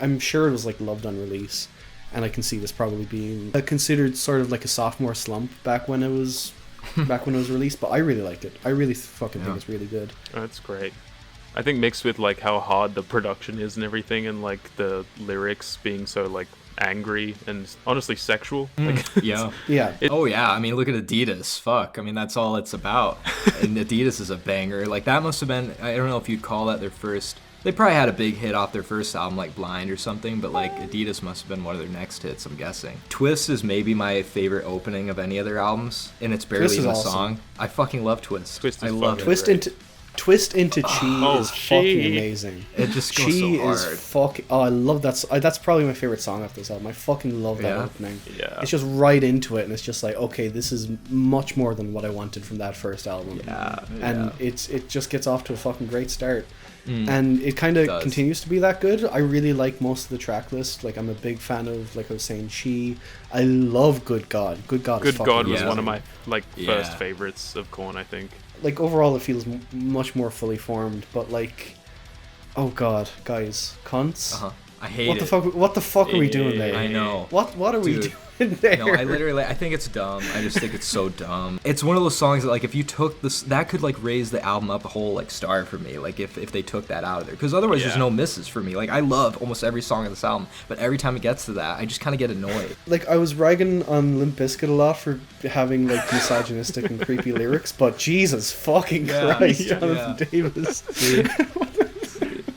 I'm sure it was, like, loved on release. And I can see this probably being considered sort of like a sophomore slump back when it was released, but I really liked it. I really fucking think it's really good. That's great. I think mixed with, like, how hard the production is and everything, and, like, the lyrics being so, like, angry and honestly sexual. Like, Yeah. Yeah. I mean, look at Adidas. Fuck. I mean, that's all it's about. And Adidas is a banger. Like, that must have been, I don't know if you'd call that their first. They probably had a big hit off their first album, like Blind or something, but like Adidas must have been one of their next hits, I'm guessing. Twist is maybe my favorite opening of any of their albums, and it's barely even a song. I fucking love Twist. Twist is I love fucking Twist into Chi is fucking amazing. It just goes Chi so hard. is fucking... Oh, I love that. That's probably my favorite song off this album. I fucking love that opening. Yeah. It's just right into it, and it's just like, okay, this is much more than what I wanted from that first album. And it just gets off to a fucking great start. And it kind of continues to be that good. I really like most of the track list. Like, I'm a big fan of, like I was saying, Chi. I love Good God. Good God Good is fucking God was amazing. one of my, like, first favorites of Korn, I think. Like, overall it feels much more fully formed, but like, oh god, guys, cunts. I hate it. What the fuck are we doing there? I know. What are we doing there? No, I think it's dumb. I just think it's so dumb. It's one of those songs that, like, if you took this, that could, like, raise the album up a whole, like, star for me, like, if they took that out of there. Because otherwise there's no misses for me. Like, I love almost every song on this album, but every time it gets to that, I just kind of get annoyed. Like, I was ragging on Limp Bizkit a lot for having, like, misogynistic and creepy lyrics, but Jesus fucking Christ, Jonathan Davis.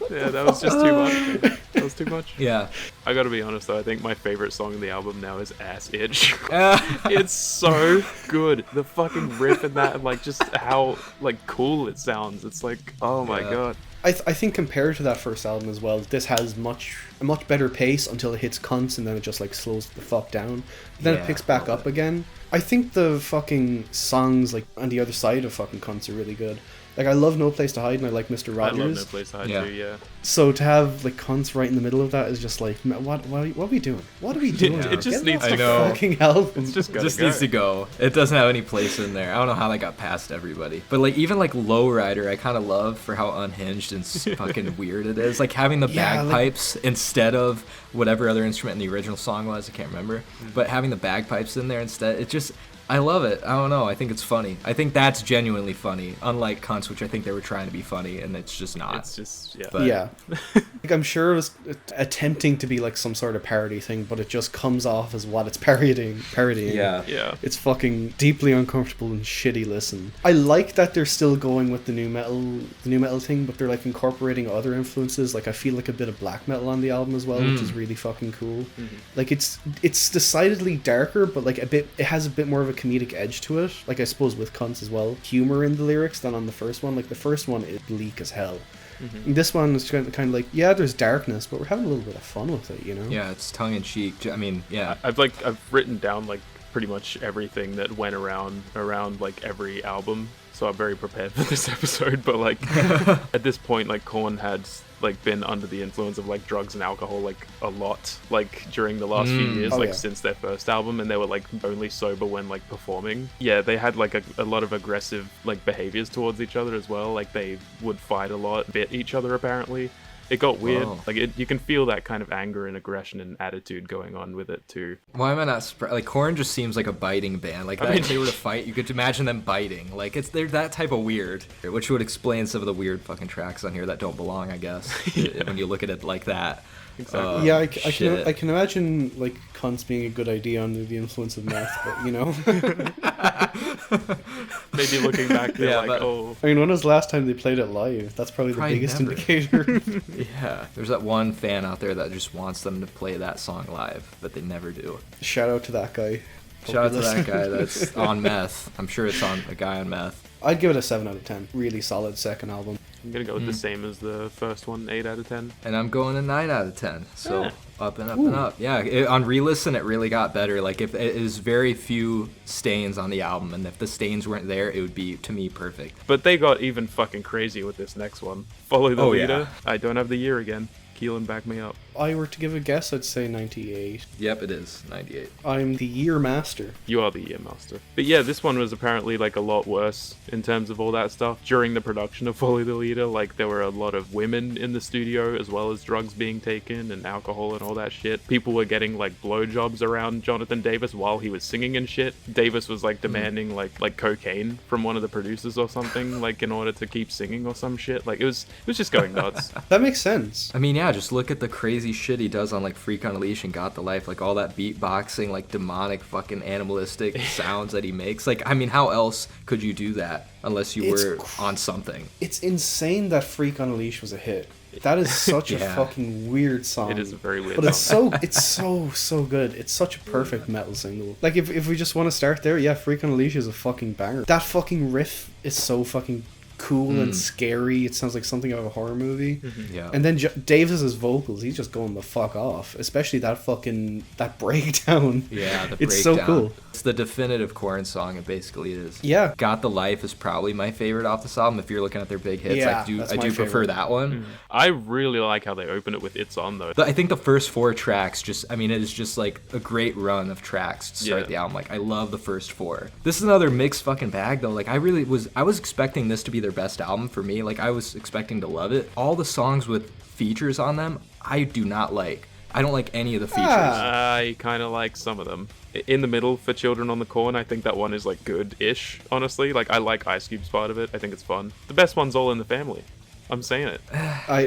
Yeah, that was just too much. That was too much. Yeah. I gotta be honest though, I think my favorite song in the album now is Ass Itch. It's so good. The fucking riff in that, and like just how like cool it sounds. It's like, oh my god. I think compared to that first album as well, this has a much better pace until it hits cunts, and then it just like slows the fuck down. Then it picks back up again. I think the fucking songs like on the other side of fucking cunts are really good. Like, I love No Place to Hide, and I like Mr. Rogers. I love No Place to Hide too, yeah. So to have like cunts right in the middle of that is just like, what are we doing? What are we doing? It just Get needs off to the go. fucking album. It's just Needs to go. It doesn't have any place in there. I don't know how that got past everybody. But like, even like Lowrider, I kind of love for how unhinged and fucking weird it is. Like, having the bagpipes instead of whatever other instrument in the original song was, I can't remember. But having the bagpipes in there instead, it just, I love it. I don't know. I think it's funny. I think that's genuinely funny. Unlike Cunts, which I think they were trying to be funny, and it's just not. It's just, yeah. But- Yeah. Like, I'm sure it was attempting to be like some sort of parody thing, but it just comes off as what it's parodying. Yeah. Yeah. It's fucking deeply uncomfortable and shitty listen. I like that they're still going with the new metal thing, but they're like incorporating other influences. Like I feel like a bit of black metal on the album as well, which is really fucking cool. Like it's decidedly darker, but like it has a bit more of a comedic edge to it. Like I suppose with Cunts as well, humor in the lyrics than on the first one. Like the first one is bleak as hell. This one is kind of like, yeah, there's darkness, but we're having a little bit of fun with it, you know? Yeah, it's tongue in cheek. I mean, yeah. I've written down like pretty much everything that went around like every album, so I'm very prepared for this episode. But like at this point, like Korn had like been under the influence of like drugs and alcohol like a lot, like during the last few years, since their first album, and they were like only sober when like performing. Yeah, they had like a lot of aggressive like behaviors towards each other as well. Like they would fight a lot, bit each other apparently. It got weird. Whoa. Like you can feel that kind of anger and aggression and attitude going on with it too. Why am I not surprised? Like Korn just seems like a biting band. Like if they were to fight, you could imagine them biting. Like they're that type of weird, which would explain some of the weird fucking tracks on here that don't belong, I guess. When you look at it like that. Exactly. Yeah, I can imagine like Cunts being a good idea under the influence of meth, but you know. Maybe looking back, they're like, oh. I mean, when was the last time they played it live? That's probably the biggest never. indicator. Yeah, there's that one fan out there that just wants them to play that song live, but they never do. Shout out to that guy. Shout out to that guy that's on meth. I'm sure it's on a guy on meth. I'd give it a 7 out of 10. Really solid second album. I'm gonna go with the same as the first one, 8 out of 10. And I'm going a 9 out of 10. So up and up Ooh. and up. Yeah, on re-listen it really got better. Like if it is very few stains on the album, and if the stains weren't there, it would be, to me, perfect. But they got even fucking crazy with this next one. Follow the Oh, leader. yeah. I don't have the year again. Keelan, back me up. I were to give a guess, I'd say 98. Yep, it is 98. I'm the year master. You are the year master. But yeah, this one was apparently like a lot worse in terms of all that stuff. During the production of Follow the Leader, like there were a lot of women in the studio, as well as drugs being taken and alcohol and all that shit. People were getting like blowjobs around Jonathan Davis while he was singing and shit. Davis was like demanding like cocaine from one of the producers or something, like in order to keep singing or some shit. Like it was just going nuts. That makes sense. I mean, yeah, just look at the crazy shit he does on like Freak on a Leash and Got the Life, like all that beatboxing, like demonic fucking animalistic sounds that he makes. Like, I mean, how else could you do that unless you were on something? It's insane that Freak on a Leash was a hit. That is such a fucking weird song. It is a very weird but song. it's so good. It's such a perfect metal single. Like if we just want to start there, yeah, Freak on a Leash is a fucking banger. That fucking riff is so fucking cool and scary. It sounds like something out of a horror movie. Yeah. And then Davis's vocals, he's just going the fuck off. Especially that breakdown. Yeah, the It's so breakdown. cool. It's the definitive Korn song, it basically is. Yeah. Got the Life is probably my favorite off this album if you're looking at their big hits. Yeah, I do that's I my do prefer favorite. that one. I really like how they open it with It's On though. I think the first 4 tracks just, I mean, it is just like a great run of tracks to start Yeah. the album. Like, I love the first 4. This is another mixed fucking bag though. Like, I was expecting this to be their best album for me. Like, I was expecting to love it. All the songs with features on them, I do not like. I don't like any of the features. I kind of like some of them. In the Middle for Children on the Corn, I think that one is like good-ish, honestly. Like, I like Ice Cube's part of it. I think it's fun. The best one's All in the Family. I'm saying it. I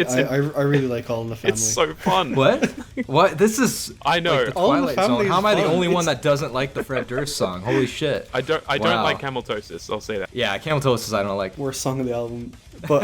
really like All in the Family. It's so fun. What? What? This is I know. like the All in the Twilight Zone. Family How is am I the fun. only one It's- that doesn't like the Fred Durst song? Holy shit. I don't Wow. like Cameltosis, I'll say that. Yeah, Cameltosis I don't like. Worst song of the album. But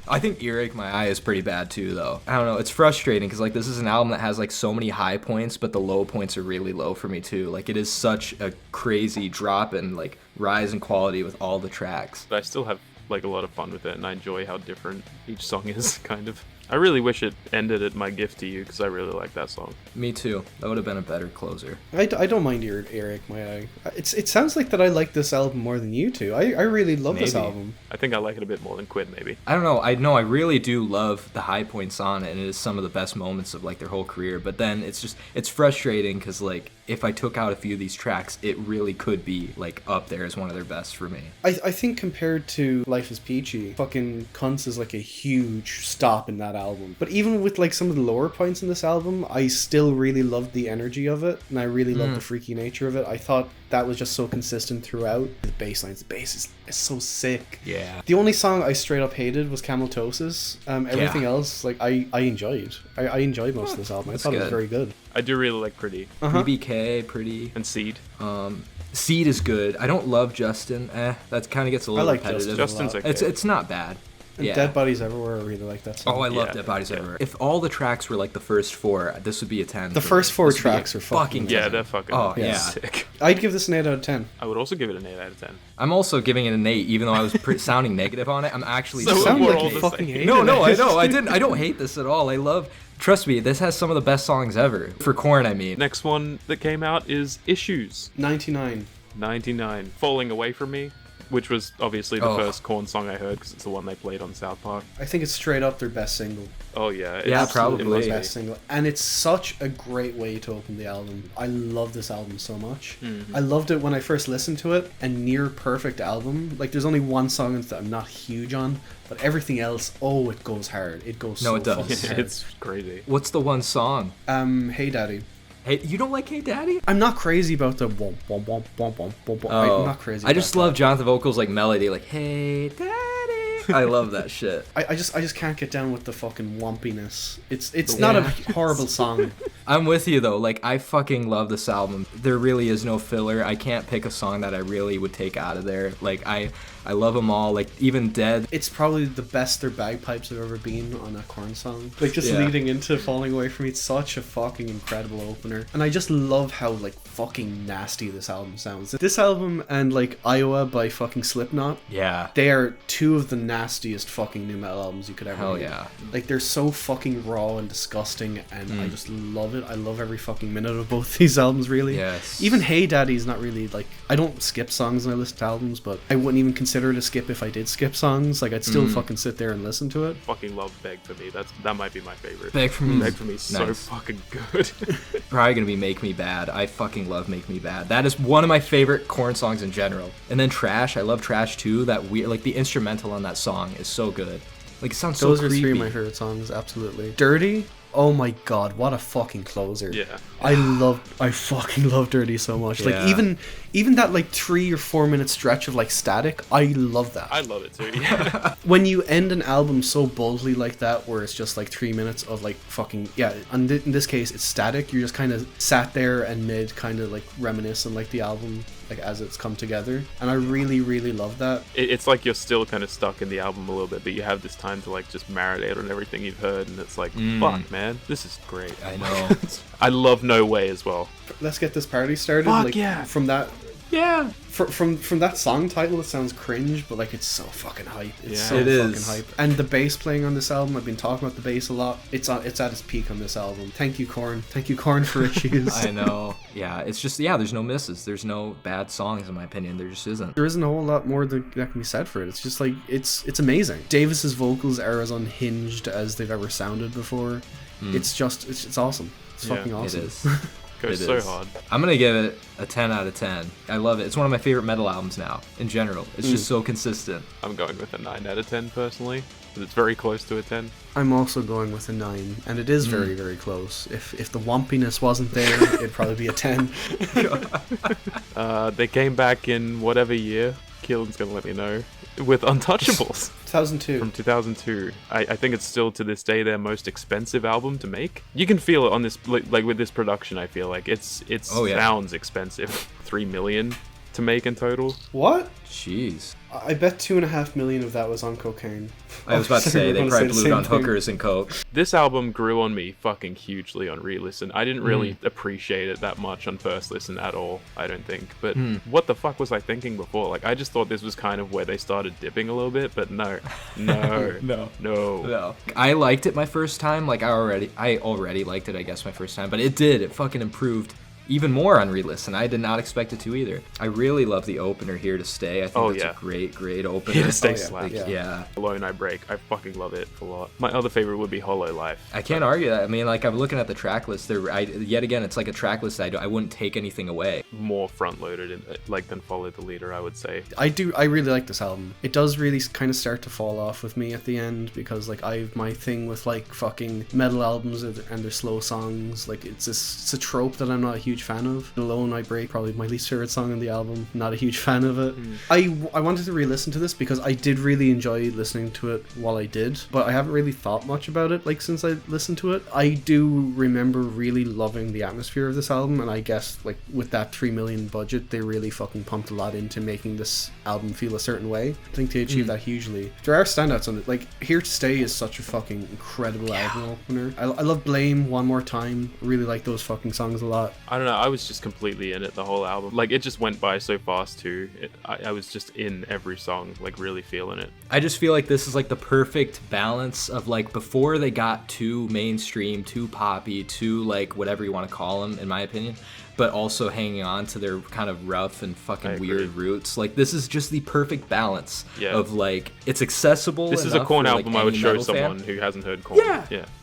I think Earache My Eye is pretty bad too, though. I don't know. It's frustrating because like this is an album that has like so many high points, but the low points are really low for me too. Like it is such a crazy drop and like rise in quality with all the tracks. But I still have like a lot of fun with it, and I enjoy how different each song is, kind of. I really wish it ended at My Gift to You, because I really like that song. Me too. That would have been a better closer. I don't mind your Eric, my eye. It sounds like that I like this album more than you two. I really love this Maybe. album. I think I like it a bit more than Quinn, maybe. I don't know. I really do love the high points on it, and it is some of the best moments of like their whole career. But then it's frustrating because like if I took out a few of these tracks, it really could be like up there as one of their best for me. I think compared to Life is Peachy, fucking Cunts is like a huge stop in that that album. But even with like some of the lower points in this album, I still really loved the energy of it, and I really loved the freaky nature of it. I thought that was just so consistent throughout. The bass lines, the bass is so sick. Yeah. The only song I straight up hated was Cameltosis. Everything else, like, I enjoyed. I enjoyed most of this album. I thought it was very good. I do really like Pretty. BBK, Pretty. And Seed. Seed is good. I don't love Justin. That kind of gets a little repetitive. Justin's okay. It's not bad. And Dead Bodies Everywhere, I really like that song. Oh, I love Dead Bodies Everywhere. If all the tracks were like the first 4, this would be a 10. The first 4 tracks are fucking yeah, they're fucking sick. I'd give this an 8 out of 10. I would also give it an 8 out of 10. I'm also giving it an 8, even though I was sounding negative on it. I'm actually You sound like you fucking hate it. No, I know. I don't hate this at all. I love. Trust me, this has some of the best songs ever. For Korn, I mean. Next one that came out is Issues. 99. Falling Away From Me, which was obviously the first Korn song I heard because it's the one they played on South Park. I think it's straight up their best single. Oh yeah. Yeah, probably. Their best single. And it's such a great way to open the album. I love this album so much. I loved it when I first listened to it. A near perfect album. Like, there's only one song that I'm not huge on, but everything else, it goes hard. It goes so it does. fucking hard. It's crazy. What's the one song? Hey Daddy. Hey, you don't like Hey Daddy? I'm not crazy about the womp womp womp womp womp womp. I'm not crazy. I just love Jonathan Vocal's like melody, like Hey Daddy. I love that shit. I just can't get down with the fucking wompiness. It's not a horrible song. I'm with you though. Like, I fucking love this album. There really is no filler. I can't pick a song that I really would take out of there. Like, I love them all. Like, even Dead. It's probably the best their bagpipes have ever been on a Korn song. Like, just leading into Falling Away From Me, it's such a fucking incredible opener. And I just love how, like, fucking nasty this album sounds. This album and, like, Iowa by fucking Slipknot. Yeah. They are two of the nastiest fucking new metal albums you could ever Hell make. yeah. Like, they're so fucking raw and disgusting, and I just love it. I love every fucking minute of both these albums, really. Yes. Even Hey Daddy's not really, like, I don't skip songs when I listen to albums, but I wouldn't even consider it a skip if I did skip songs. Like, I'd still fucking sit there and listen to it. Fucking love Beg For Me. That might be my favorite. Beg For Me. Beg For Me is so fucking good. Probably gonna be Make Me Bad. I fucking love Make Me Bad. That is one of my favorite Korn songs in general. And then Trash. I love Trash too. That weird, like, the instrumental on that song is so good. Like, it sounds so creepy. Those are 3 of my favorite songs, absolutely. Dirty. Oh my god, what a fucking closer. Yeah. I fucking love Dirty so much. Yeah. Like, even that, like, 3 or 4 minute stretch of, like, Static, I love that. I love it too, yeah. When you end an album so boldly like that, where it's just, like, 3 minutes of, like, fucking, in this case, it's Static, you're just kind of sat there and kind of, like, reminisce on, like, the album, like, as it's come together. And I really, really love that. It's like you're still kind of stuck in the album a little bit, but you have this time to, like, just marinate on everything you've heard, and it's like, fuck, man, this is great. I know. I love No Way as well. Let's get this party started. Fuck like, yeah. From that... Yeah. From that song title, it sounds cringe, but, like, it's so fucking hype. It's so it fucking is. hype. And the bass playing on this album, I've been talking about the bass a lot. It's at its peak on this album. Thank you, Korn. Thank you, Korn, for Issues. I know. Yeah, it's just, there's no misses. There's no bad songs, in my opinion. There just isn't. There isn't a whole lot more that can be said for it. It's just, like, it's amazing. Davis's vocals are as unhinged as they've ever sounded before. It's awesome. It's fucking awesome. It is. Goes so hard. I'm gonna give it a 10 out of 10. I love it. It's one of my favorite metal albums now, in general. It's just so consistent. I'm going with a 9 out of 10 personally, but it's very close to a 10. I'm also going with a 9, and it is very, very close. If the wumpiness wasn't there, it'd probably be a 10. They came back in whatever year. Keelan's gonna let me know. With Untouchables. 2002. From 2002. I think it's still to this day their most expensive album to make. You can feel it on this, like with this production, I feel like. It sounds expensive. 3 million to make in total. What? Jeez. I bet 2.5 million of that was on cocaine. I was about to say, they probably blew it on hookers and coke. This album grew on me fucking hugely on re-listen. I didn't really appreciate it that much on first listen at all, I don't think. But what the fuck was I thinking before? Like, I just thought this was kind of where they started dipping a little bit, but no. No. I liked it my first time. Like, I already liked it, I guess, my first time. But it fucking improved even more on re-listen. I did not expect it to either. I really love the opener, Here to Stay. I think that's a great opener. Here to Stay slaps. Yeah. Alone I Break. I fucking love it a lot. My other favorite would be Hollow Life. I can't argue that. I mean, like, I'm looking at the track list there. Yet again, it's like a track list I wouldn't take anything away. More front-loaded than Follow the Leader, I would say. I really like this album. It does really kind of start to fall off with me at the end, because like I have my thing with like fucking metal albums and their slow songs. Like it's a trope that I'm not a huge fan of. Alone I Break, probably my least favorite song on the album. Not a huge fan of it. I wanted to re-listen to this because I did really enjoy listening to it while I did, but I haven't really thought much about it like since I listened to it. I do remember really loving the atmosphere of this album, and I guess like with that 3 million budget, they really fucking pumped a lot into making this album feel a certain way. I think they achieved that hugely. There are standouts on it. Like Here to Stay is such a fucking incredible album opener. I love Blame, One More Time. I really like those fucking songs a lot. I don't know, I was just completely in it the whole album. Like it just went by so fast too. I was just in every song, like really feeling it. I just feel like this is like the perfect balance of like before they got too mainstream, too poppy, too like whatever you want to call them, in my opinion, but also hanging on to their kind of rough and fucking weird roots. Like this is just the perfect balance of like it's accessible. This is a Korn album I would show someone who hasn't heard Korn.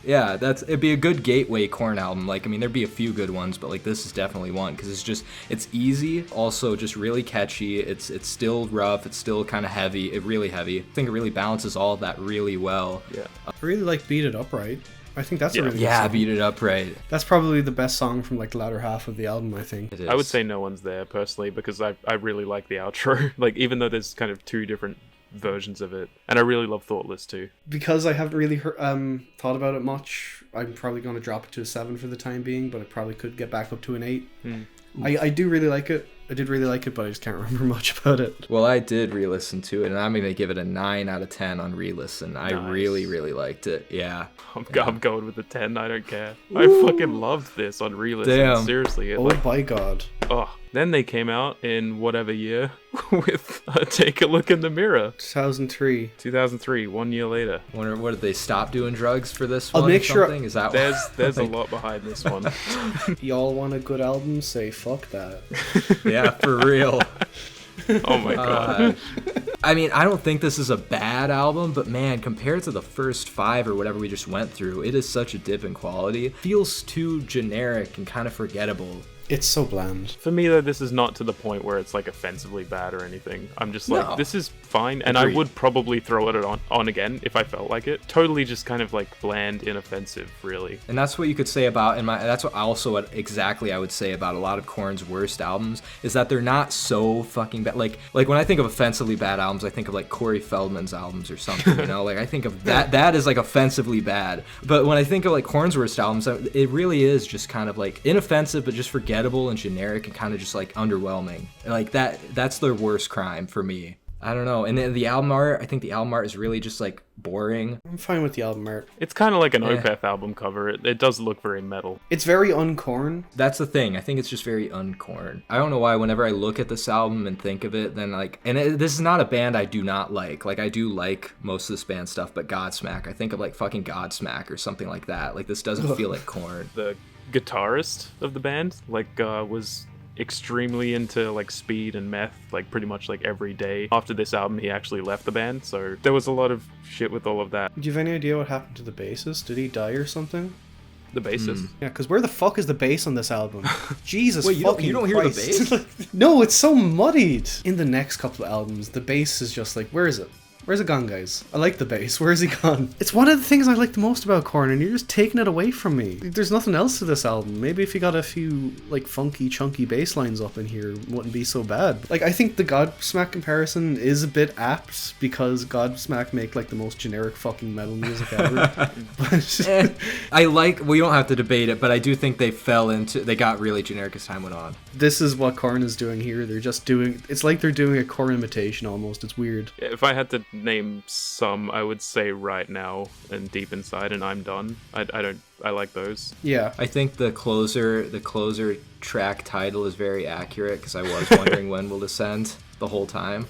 Yeah, it'd be a good gateway Korn album. Like I mean, there'd be a few good ones, but like this is definitely one because it's easy, also just really catchy. It's still rough, it's still kind of heavy, really heavy. I think it really balances all of that really well. Yeah, I really like Beat It Up Right. I think that's a really good song. Beat It Up Right. That's probably the best song from like the latter half of the album, I think. It is. I would say No One's There personally because I really like the outro. Like even though there's kind of two different versions of it, and I really love Thoughtless too. Because I haven't really thought about it much, I'm probably going to drop it to a 7 for the time being, but I probably could get back up to an 8. I do really like it. I did really like it, but I just can't remember much about it. Well, I did re-listen to it, and I'm going to give it a 9 out of 10 on re-listen. I really, really liked it. Yeah. I'm going with a 10. I don't care. I fucking loved this on re-listen. Damn. Seriously. By God. Oh, then they came out in whatever year with Take a Look in the Mirror. 2003. 2003, 1 year later. Wonder what did they stop doing drugs for this I'll one? make or sure something? Is that there's a lot behind this one. Y'all want a good album? Say fuck that. Yeah, for real. Oh my God. I mean, I don't think this is a bad album, but man, compared to the first 5 or whatever we just went through, it is such a dip in quality. It feels too generic and kind of forgettable. It's so bland. For me, though, this is not to the point where it's like offensively bad or anything. I'm just like, this is fine, and Agreed. I would probably throw it on again if I felt like it. Totally just kind of like bland, inoffensive, really. And that's what you could say about, that's what exactly I would say about a lot of Korn's worst albums, is that they're not so fucking bad. Like when I think of offensively bad albums, I think of like Corey Feldman's albums or something, you know? Like I think of that is like offensively bad. But when I think of like Korn's worst albums, it really is just kind of like inoffensive, but just forgettable and generic and kind of just like underwhelming. Like that's their worst crime for me. I don't know. And then the album art, I think the album art is really just like boring. I'm fine with the album art. It's kind of like an Opeth album cover. It does look very metal. It's very uncorn. That's the thing. I think it's just very uncorn. I don't know why whenever I look at this album and think of it, then like, this is not a band I do not like. Like I do like most of this band stuff, but Godsmack, I think of like fucking Godsmack or something like that. Like this doesn't feel like Korn. The guitarist of the band was extremely into like speed and meth like pretty much like every day. After this album he actually left the band, so there was a lot of shit with all of that. Do you have any idea what happened to the bassist? Did he die or something? The bassist? Yeah, because where the fuck is the bass on this album? Jesus Wait, fucking you don't hear Christ. the bass? No, it's so muddied. In the next couple of albums, the bass is just like, where is it? Where's it gone, guys? I like the bass. Where is he gone? It's one of the things I like the most about Korn, and you're just taking it away from me. There's nothing else to this album. Maybe if you got a few, like, funky, chunky bass lines up in here, it wouldn't be so bad. Like, I think the Godsmack comparison is a bit apt, because Godsmack make, like, the most generic fucking metal music ever. We don't have to debate it, but I do think they got really generic as time went on. This is what Korn is doing here. They're just doing, it's like they're doing a Korn imitation almost. It's weird. If I had to name some, I would say Right Now and Deep Inside and I'm Done. I like those. Yeah. I think the closer track title is very accurate because I was wondering when we'll descend the whole time.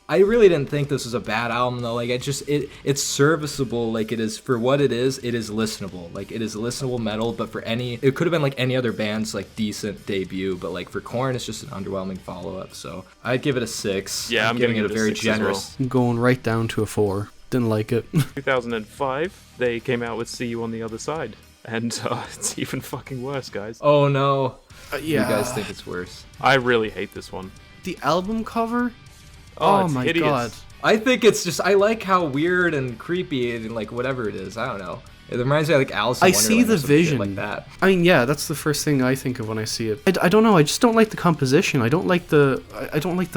I really didn't think this was a bad album though. Like it's serviceable. Like it is for what it is. It is listenable. Like it is listenable metal. But it could have been like any other band's like decent debut. But like for Korn, it's just an underwhelming follow up. So I'd give it a 6. Yeah, I'm giving it a very 6 generous. I'm going right down to a 4. Didn't like it. 2005, they came out with "See You on the Other Side," and it's even fucking worse, guys. Oh no. Yeah. You guys think it's worse? I really hate this one. The album cover? Oh, Oh it's my hideous. god. I think it's just I like how weird and creepy and like whatever it is. I don't know. It reminds me of like Alice in I Wonderland see or the some shit vision. like that. I mean, yeah, that's the first thing I think of when I see it. I don't know. I just don't like the composition. I don't like the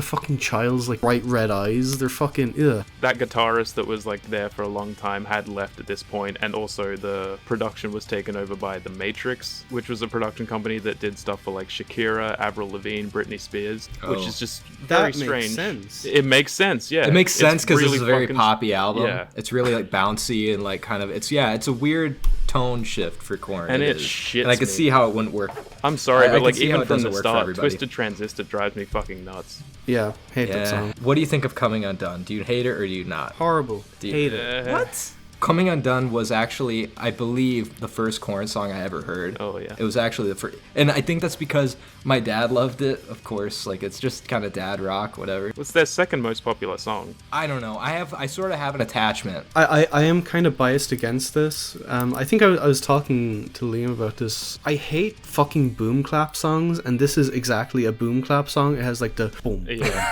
fucking child's like bright red eyes. They're fucking ugh. That guitarist that was like there for a long time had left at this point, and also the production was taken over by The Matrix, which was a production company that did stuff for like Shakira, Avril Lavigne, Britney Spears, which is just very That makes strange. sense. It makes sense, yeah. It makes sense because really this is a very fucking- poppy album. Yeah. It's really like bouncy and like kind of it's a weird tone shift for Korn. And it is. shits And I could me. see how it wouldn't work. I'm sorry, I but can like see how even it from doesn't the work for start, everybody. Twisted Transistor drives me fucking nuts. Yeah, hate that Yeah. song. What do you think of Coming Undone? Do you hate it or do you not? Horrible. Do you- Hate it. What? Coming Undone was actually, I believe, the first Korn song I ever heard. Oh, yeah. It was actually the first, and I think that's because my dad loved it. Of course, like it's just kind of dad rock, whatever. What's their second most popular song? I don't know. I sort of have an attachment. I am kind of biased against this. I think I was talking to Liam about this. I hate fucking boom clap songs, and this is exactly a boom clap song. It has like the boom, Yeah.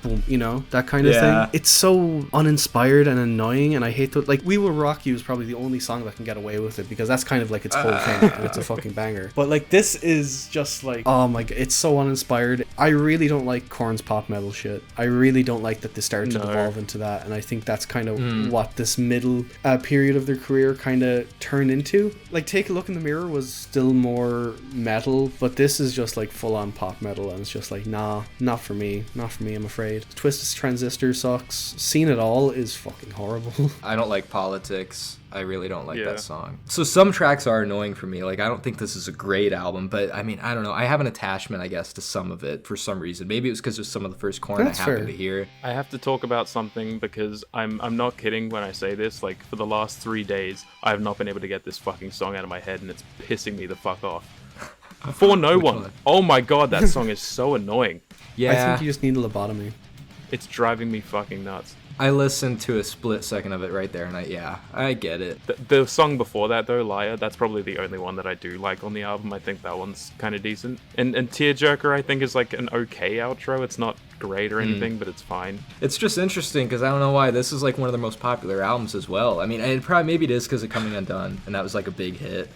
boom, you know, that kind of Yeah. thing. It's so uninspired and annoying, and I hate that. Like, We Will Rock You is probably the only song that can get away with it because that's kind of like its whole thing, and it's a fucking banger. But like, this is just like, oh my god, it's so uninspired. I really don't like Korn's pop metal shit. I really don't like that they started to No. devolve into that, and I think that's kind of what this middle period of their career kind of turned into. Like, Take a Look in the Mirror was still more metal, but this is just like full on pop metal, and it's just like, nah, not for me, I'm afraid. Twisted Transistor sucks. Seen It All is fucking horrible. I don't like Politics. I really don't like Yeah. that song. So some tracks are annoying for me. Like I don't think this is a great album, but I mean, I don't know. I have an attachment, I guess, to some of it for some reason. Maybe it was because it was some of the first Korn That's I happened fair. to hear. I have to talk about something because I'm not kidding when I say this. Like, for the last 3 days, I have not been able to get this fucking song out of my head, and it's pissing me the fuck off. For No Which One. one? Oh my god, that song is so annoying. Yeah, I think you just need a lobotomy. It's driving me fucking nuts. I listened to a split second of it right there, and I get it. The song before that, though, Liar, that's probably the only one that I do like on the album. I think that one's kind of decent. And Tearjerker, I think, is like an okay outro. It's not great or anything, but it's fine. It's just interesting because I don't know why this is like one of their most popular albums as well. I mean, maybe it is because of Coming Undone, and that was like a big hit.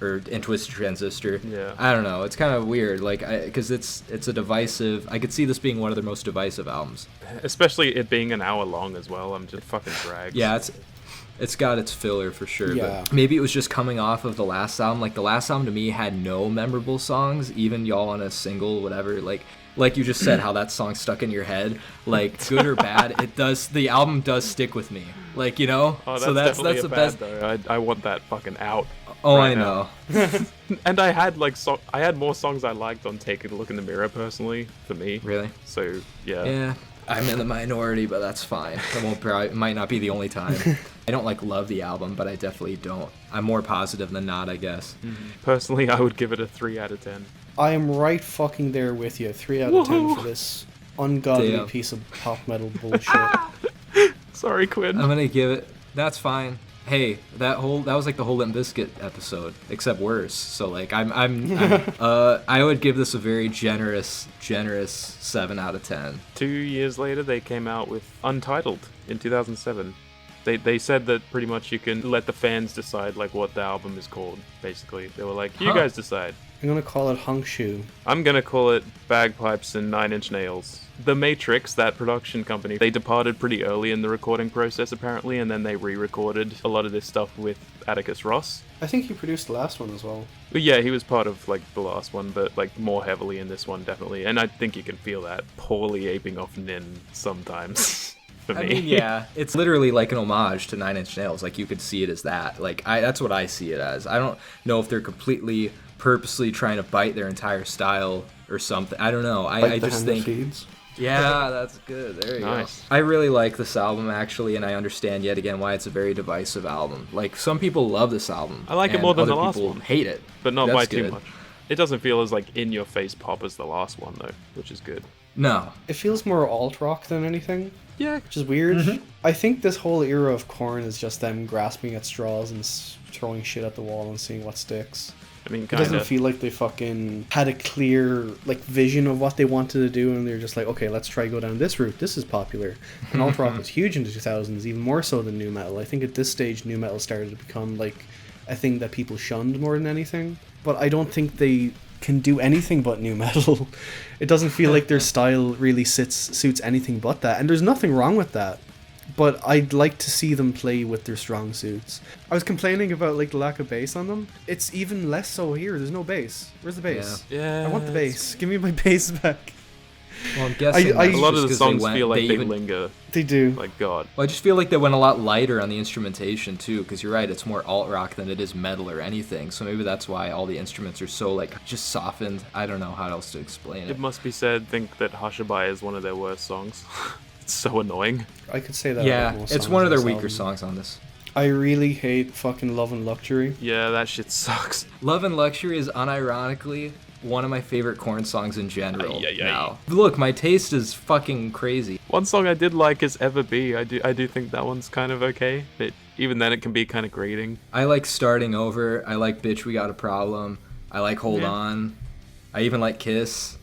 Or in Twisted Transistor. Yeah. I don't know. It's kind of weird, like, because it's a divisive. I could see this being one of their most divisive albums. Especially it being an hour long as well. I'm just fucking dragged. Yeah, it's got its filler for sure. Yeah. But maybe it was just coming off of the last album. Like the last album to me had no memorable songs, even Y'all on a Single, whatever. Like you just said, how that song stuck in your head. Like good or bad, it does. The album does stick with me. Like you know. Oh, that's so that's definitely the a bad, best. though. I want that fucking out. Oh, right I now. know. And I had like I had more songs I liked on Take a Look in the Mirror personally for me. Really? So yeah. Yeah, I'm in the minority, but that's fine. It might not be the only time. I don't love the album, but I definitely don't. I'm more positive than not, I guess. Personally, I would give it a 3 out of 10. I am right fucking there with you. 3 out of 10 for this ungodly Damn. piece of pop metal bullshit. Sorry, Quinn. I'm gonna give it. That's fine. Hey, that was like the whole Limp Bizkit episode, except worse. So like I would give this a very generous 7 out of 10. 2 years later, they came out with Untitled in 2007. They said that pretty much you can let the fans decide like what the album is called. Basically, they were like, you guys decide. I'm gonna call it Hunk Shoe. I'm gonna call it Bagpipes and 9 Inch Nails. The Matrix, that production company, they departed pretty early in the recording process apparently, and then they re-recorded a lot of this stuff with Atticus Ross. I think he produced the last one as well. But yeah, he was part of like the last one, but like more heavily in this one definitely. And I think you can feel that poorly aping off Nin sometimes. For me. I mean, yeah, it's literally like an homage to Nine Inch Nails. Like you could see it as that. Like that's what I see it as. I don't know if they're purposely trying to bite their entire style or something. I don't know. I just think. Yeah, that's good. There you Nice. go. I really like this album, actually, and I understand yet again why it's a very divisive album. Like, some people love this album. I like it and more than other the last people one. hate it. But not That's by too good. much. It doesn't feel as like in your face pop as the last one though, which is good. No. It feels more alt rock than anything, Yeah, which is weird. I think this whole era of Korn is just them grasping at straws and throwing shit at the wall and seeing what sticks. I mean, It kind doesn't of. feel like they fucking had a clear like vision of what they wanted to do, and they're just like, okay, let's try go down this route. This is popular. And alt rock was huge in the 2000s, even more so than nu metal. I think at this stage, nu metal started to become like a thing that people shunned more than anything. But I don't think they can do anything but nu metal. It doesn't feel like their style really suits anything but that, and there's nothing wrong with that. But I'd like to see them play with their strong suits. I was complaining about like the lack of bass on them. It's even less so here. There's no bass. Where's the bass? Yeah. I want the bass. Give me my bass back. Well, I'm guessing I- that's A lot of just the 'cause songs went- feel like they even- linger. They do. Like God. Well, I just feel like they went a lot lighter on the instrumentation too, because you're right, it's more alt rock than it is metal or anything. So maybe that's why all the instruments are so like just softened. I don't know how else to explain it. It must be said, think that Hushabye is one of their worst songs. It's so annoying. I could say that. Yeah, about most it's songs one of on their this weaker album. songs on this. I really hate fucking Love and Luxury. Yeah, that shit sucks. Love and Luxury is unironically one of my favorite Korn songs in general. Ay, ay, ay. Now, look, my taste is fucking crazy. One song I did like is Ever Be. I do think that one's kind of okay. But even then, it can be kind of grating. I like Starting Over. I like Bitch We Got a Problem. I like Hold Yeah. On. I even like Kiss.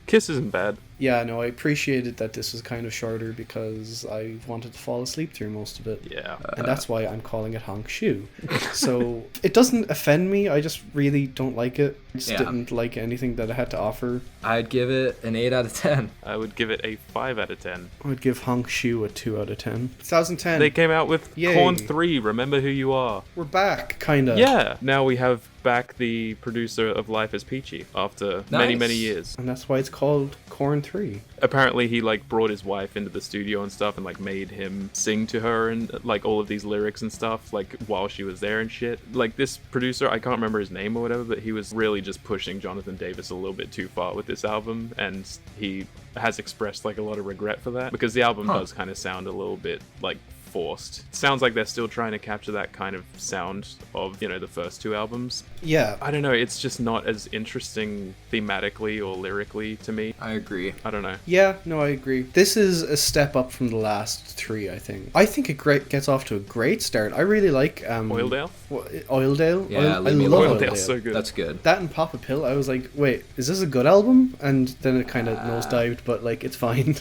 Kiss isn't bad. Yeah, no, I appreciated that this was kind of shorter because I wanted to fall asleep through most of it. Yeah. And that's why I'm calling it Honk Shoe. So it doesn't offend me, I just really don't like it. I just Yeah. didn't like anything that it had to offer. I'd give it an 8 out of 10. I would give it a 5 out of 10. I would give Honk Shoe a 2 out of 10. 2010. They came out with Yay. Korn 3, Remember Who You Are. We're back, kinda. Yeah. Now we have back the producer of Life is Peachy after many, Nice. many years. And that's why it's called Korn 3. Apparently he like brought his wife into the studio and stuff and like made him sing to her and like all of these lyrics and stuff like while she was there and shit. Like this producer, I can't remember his name or whatever, but he was really just pushing Jonathan Davis a little bit too far with this album, and he has expressed like a lot of regret for that because the album does kind of sound a little bit like forced. It sounds like they're still trying to capture that kind of sound of, you know, the first two albums. Yeah. I don't know, it's just not as interesting thematically or lyrically to me. I agree. I don't know. Yeah, no, I agree. This is a step up from the last three, I think. I think it gets off to a great start. I really like... Oildale? Oildale? Yeah, I Leave Me love Alone. Oildale's Oildale. so good. That's good. That and Pop a Pill, I was like, wait, is this a good album? And then it kind of nosedived, but like, it's fine.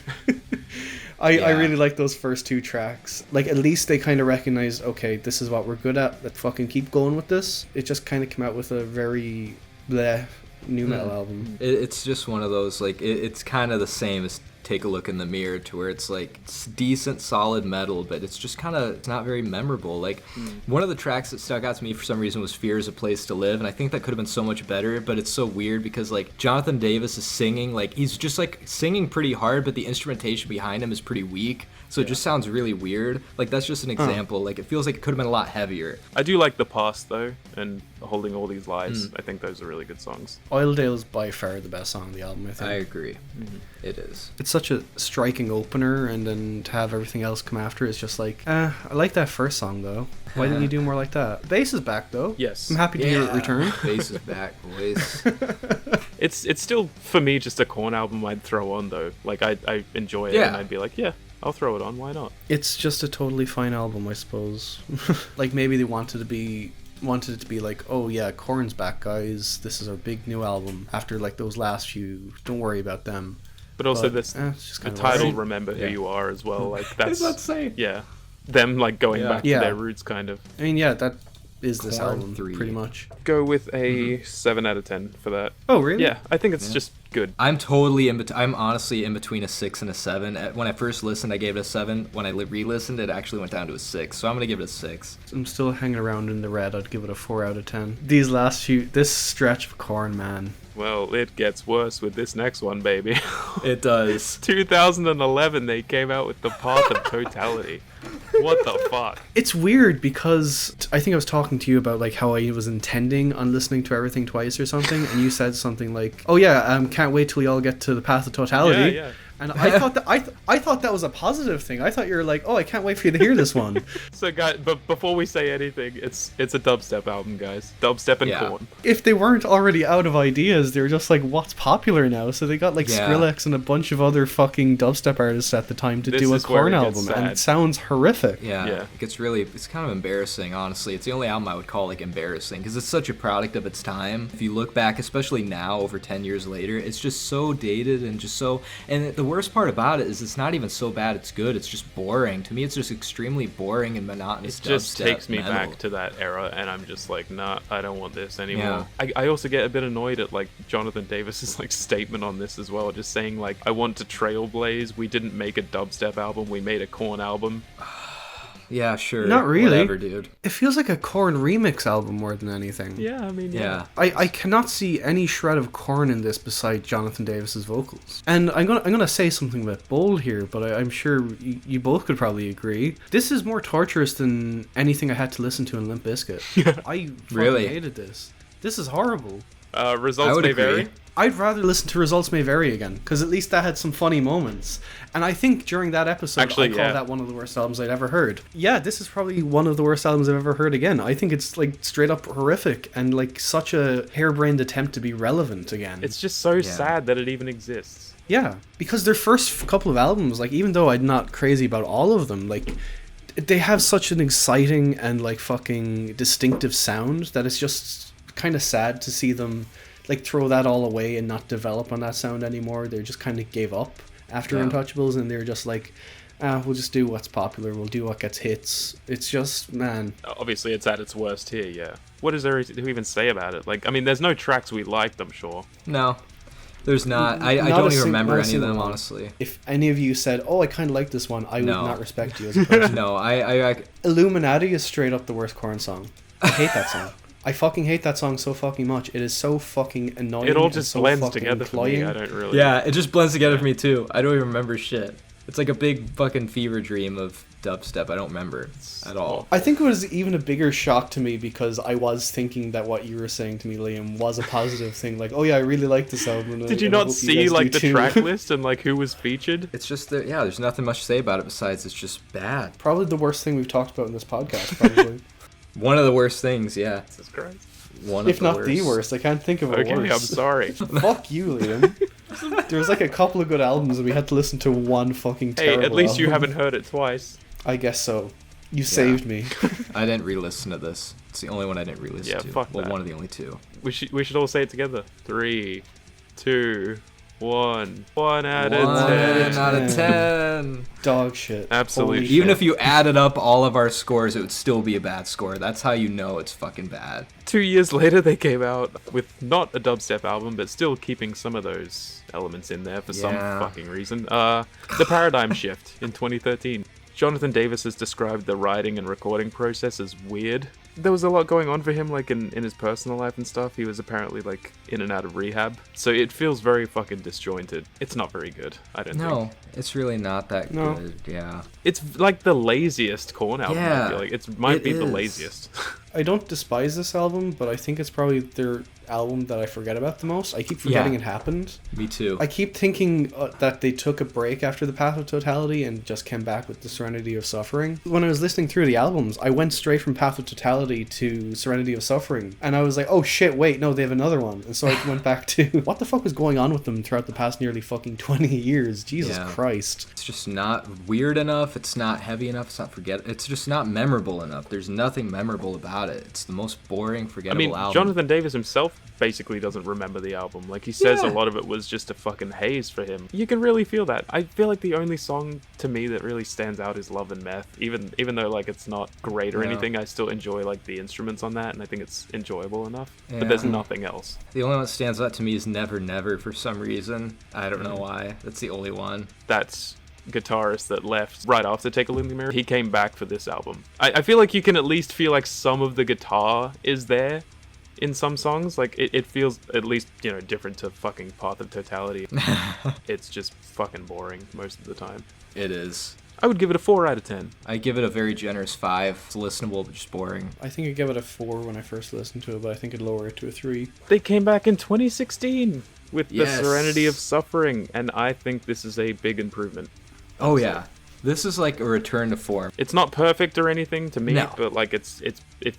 I Yeah. really like those first two tracks. Like, at least they kind of recognized, okay, this is what we're good at. Let's fucking keep going with this. It just kind of came out with a very bleh new metal album. It's just one of those, like, it's kind of the same as Take a Look in the Mirror, to where it's like it's decent, solid metal, but it's just kind of, it's not very memorable. Like, one of the tracks that stuck out to me for some reason was Fear is a Place to Live, and I think that could have been so much better, but it's so weird because, like, Jonathan Davis is singing, like, he's just, like, singing pretty hard, but the instrumentation behind him is pretty weak, so it just sounds really weird. Like, that's just an example. Like, it feels like it could have been a lot heavier. I do like The Past, though, and Holding All These Lies. I think those are really good songs. Oildale is by far the best song on the album, I think. I agree. It is. It's such a striking opener, and then to have everything else come after, it's just like, I like that first song, though. Why didn't you do more like that? The bass is back, though. Yes. I'm happy to hear it return. Bass is back, boys. It's still, for me, just a Korn album I'd throw on, though. Like, I enjoy it, Yeah. and I'd be like, yeah, I'll throw it on, why not? It's just a totally fine album, I suppose. Like, maybe they wanted it to be like, oh yeah, Korn's back, guys. This is our big new album. After like those last few, don't worry about them. But also But, this, it's just the kinda title, alright. Remember Who Yeah. You Are, as well. Like, that's, insane. yeah. Them, like, going Yeah. back to Yeah. their roots, kind of. I mean, yeah, that is this Korn album, 3. pretty much. Go with a 7 out of 10 for that. Oh, really? Yeah, I think it's just good. I'm totally I'm honestly in between a 6 and a 7. When I first listened, I gave it a 7. When I re-listened, it actually went down to a 6. So I'm gonna give it a 6. I'm still hanging around in the red. I'd give it a 4 out of 10. This stretch of Korn, man. Well, it gets worse with this next one, baby. It does. 2011, they came out with the Path of Totality. What the fuck? It's weird because I think I was talking to you about like how I was intending on listening to everything twice or something, and you said something like, "Oh yeah, can't wait till we all get to the Path of Totality." Yeah. And I thought that I thought that was a positive thing. I thought you were like, oh, I can't wait for you to hear this one. So, guys, but before we say anything, it's a dubstep album, guys. Dubstep and Korn. If they weren't already out of ideas, they were just like, what's popular now? So they got like Skrillex and a bunch of other fucking dubstep artists at the time to do a Korn album, and it sounds horrific. Yeah. It's kind of embarrassing, honestly. It's the only album I would call like embarrassing because it's such a product of its time. If you look back, especially now, over 10 years later, it's just so dated and just so. And the worst part about it is it's not even so bad it's good. It's just boring. To me, it's just extremely boring and monotonous. It just takes me back to that era, and I'm just like, nah, I don't want this anymore. Yeah. I also get a bit annoyed at like Jonathan Davis's like statement on this as well, just saying like, I want to trailblaze. We didn't make a dubstep album. We made a Korn album. Yeah, sure. Not really. Whatever, dude. It feels like a Korn remix album more than anything. Yeah, I mean, Yeah. I cannot see any shred of Korn in this beside Jonathan Davis's vocals. And I'm gonna say something a bit bold here, but I'm sure you both could probably agree. This is more torturous than anything I had to listen to in Limp Bizkit. I fucking hated this. This is horrible. Results may vary. I'd rather listen to Results May Vary again, because at least that had some funny moments. And I think during that episode, I called that one of the worst albums I'd ever heard. Yeah, this is probably one of the worst albums I've ever heard again. I think it's like straight up horrific and like such a harebrained attempt to be relevant again. It's just so sad that it even exists. Yeah, because their first couple of albums, like even though I'm not crazy about all of them, like they have such an exciting and like fucking distinctive sound that it's just kind of sad to see them like throw that all away and not develop on that sound anymore. They just kind of gave up after Untouchables, and they're just like, we'll just do what's popular, we'll do what gets hits. It's just, man. Obviously it's at its worst here, yeah. What is there to even say about it? Like, I mean, there's no tracks we liked, I'm sure. No, there's not. I don't even remember any of them, honestly. If any of you said, oh, I kind of like this one, I would not respect you as a person. No, I Illuminati is straight up the worst Korn song. I hate that song. I fucking hate that song so fucking much. It is so fucking annoying. It all just blends together for me. I don't really. Yeah, it just blends together for me too. I don't even remember shit. It's like a big fucking fever dream of dubstep. I don't remember at all. I think it was even a bigger shock to me because I was thinking that what you were saying to me, Liam, was a positive thing. Like, oh yeah, I really like this album. Did you not see like the track list and like who was featured? It's just that, yeah, there's nothing much to say about it besides it's just bad. Probably the worst thing we've talked about in this podcast, probably. One of the worst things, yeah. Jesus Christ. If not the worst. I can't think of a worse. Okay, I'm sorry. Fuck you, Liam. There was like a couple of good albums and we had to listen to one fucking terrible Hey, at least you album. haven't heard it twice. I guess so. You saved me. I didn't re-listen to this. It's the only one I didn't re-listen to. Fuck that. One of the only two. We should all say it together. 3, 2, 1. 1 out of 10. 1 out of 10. Dog shit. Absolute shit. Even if you added up all of our scores, it would still be a bad score. That's how you know it's fucking bad. 2 years later, they came out with not a dubstep album, but still keeping some of those elements in there for some fucking reason. The Paradigm Shift in 2013. Jonathan Davis has described the writing and recording process as weird. There was a lot going on for him, like in his personal life and stuff. He was apparently like in and out of rehab, so it feels very fucking disjointed. It's not very good, I don't think. No, it's really not that good. Yeah, it's like the laziest Korn album. I feel like it might be the laziest. I don't despise this album, but I think it's probably their album that I forget about the most. I keep forgetting it happened. Me too. I keep thinking that they took a break after the Path of Totality and just came back with the Serenity of Suffering. When I was listening through the albums, I went straight from Path of Totality to Serenity of Suffering, and I was like, oh shit, wait, no, they have another one. And so I went back to what the fuck was going on with them throughout the past nearly fucking 20 years. Jesus Christ. It's just not weird enough, it's not heavy enough, it's just not memorable enough. There's nothing memorable about it. It's the most boring, forgettable album. Jonathan Davis himself basically doesn't remember the album. Like, he says a lot of it was just a fucking haze for him. You can really feel that. I feel like the only song to me that really stands out is Love and Meth. Even though like it's not great or anything, I still enjoy like the instruments on that, and I think it's enjoyable enough. Yeah. But there's nothing else. The only one that stands out to me is Never Never for some reason. I don't know why. That's the only one. That's guitarist that left right after Take a Look in the Mirror. He came back for this album. I feel like you can at least feel like some of the guitar is there in some songs. Like it feels at least, you know, different to fucking Path of Totality. It's just fucking boring most of the time. It is. I would give it a 4 out of 10. I give it a very generous 5. It's listenable, but just boring. I think I'd give it a 4 when I first listened to it, but I think I'd lower it to a 3. They came back in 2016 with Yes. the Serenity of Suffering, and I think this is a big improvement. Oh yeah, this is like a return to form. It's not perfect or anything to me, No. but like it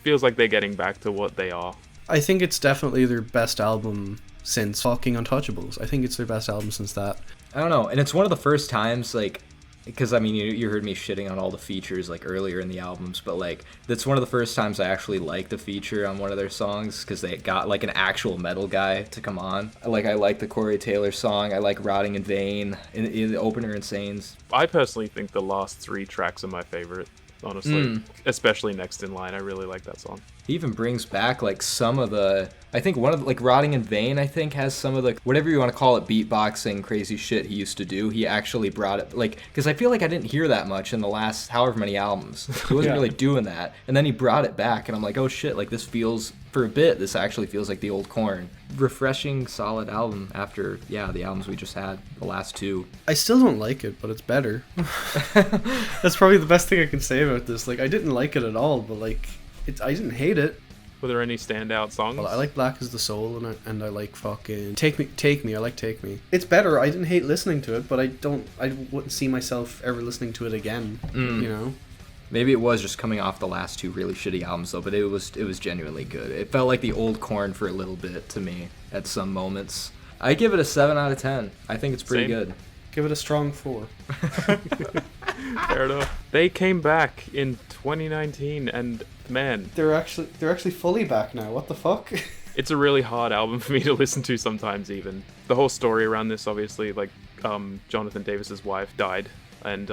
feels like they're getting back to what they are. I think it's definitely their best album since fucking Untouchables. I think it's their best album since that. I don't know, and it's one of the first times, like, because I mean, you heard me shitting on all the features like earlier in the albums, but like that's one of the first times I actually liked a feature on one of their songs because they got like an actual metal guy to come on. I like the Corey Taylor song. I like Rotting in Vain, in the opener Insanes. I personally think the last 3 tracks are my favorite, honestly. Especially Next in Line. I really like that song. He even brings back like some of the, I think one of the, like Rotting in Vain, I think has some of the, whatever you want to call it, beatboxing crazy shit he used to do. He actually brought it, like, because I feel like I didn't hear that much in the last however many albums. He wasn't really doing that. And then he brought it back and I'm like, oh shit, like this feels, for a bit, this actually feels like the old Korn. Refreshing, solid album after, the albums we just had, the last 2. I still don't like it, but it's better. That's probably the best thing I can say about this. Like, I didn't like it at all, but like, I didn't hate it. Were there any standout songs? Well, I like Black is the Soul, and I like fucking Take Me. I like Take Me. It's better. I didn't hate listening to it, but I wouldn't see myself ever listening to it again. You know. Maybe it was just coming off the last 2 really shitty albums though, but it was genuinely good. It felt like the old Korn for a little bit to me at some moments. I give it a 7 out of 10. I think it's pretty good. Give it a strong 4. Fair enough. They came back in 2019, and man, They're actually fully back now. What the fuck? it's a really hard album for me to listen to sometimes. Even the whole story around this, obviously, like Jonathan Davis's wife died, and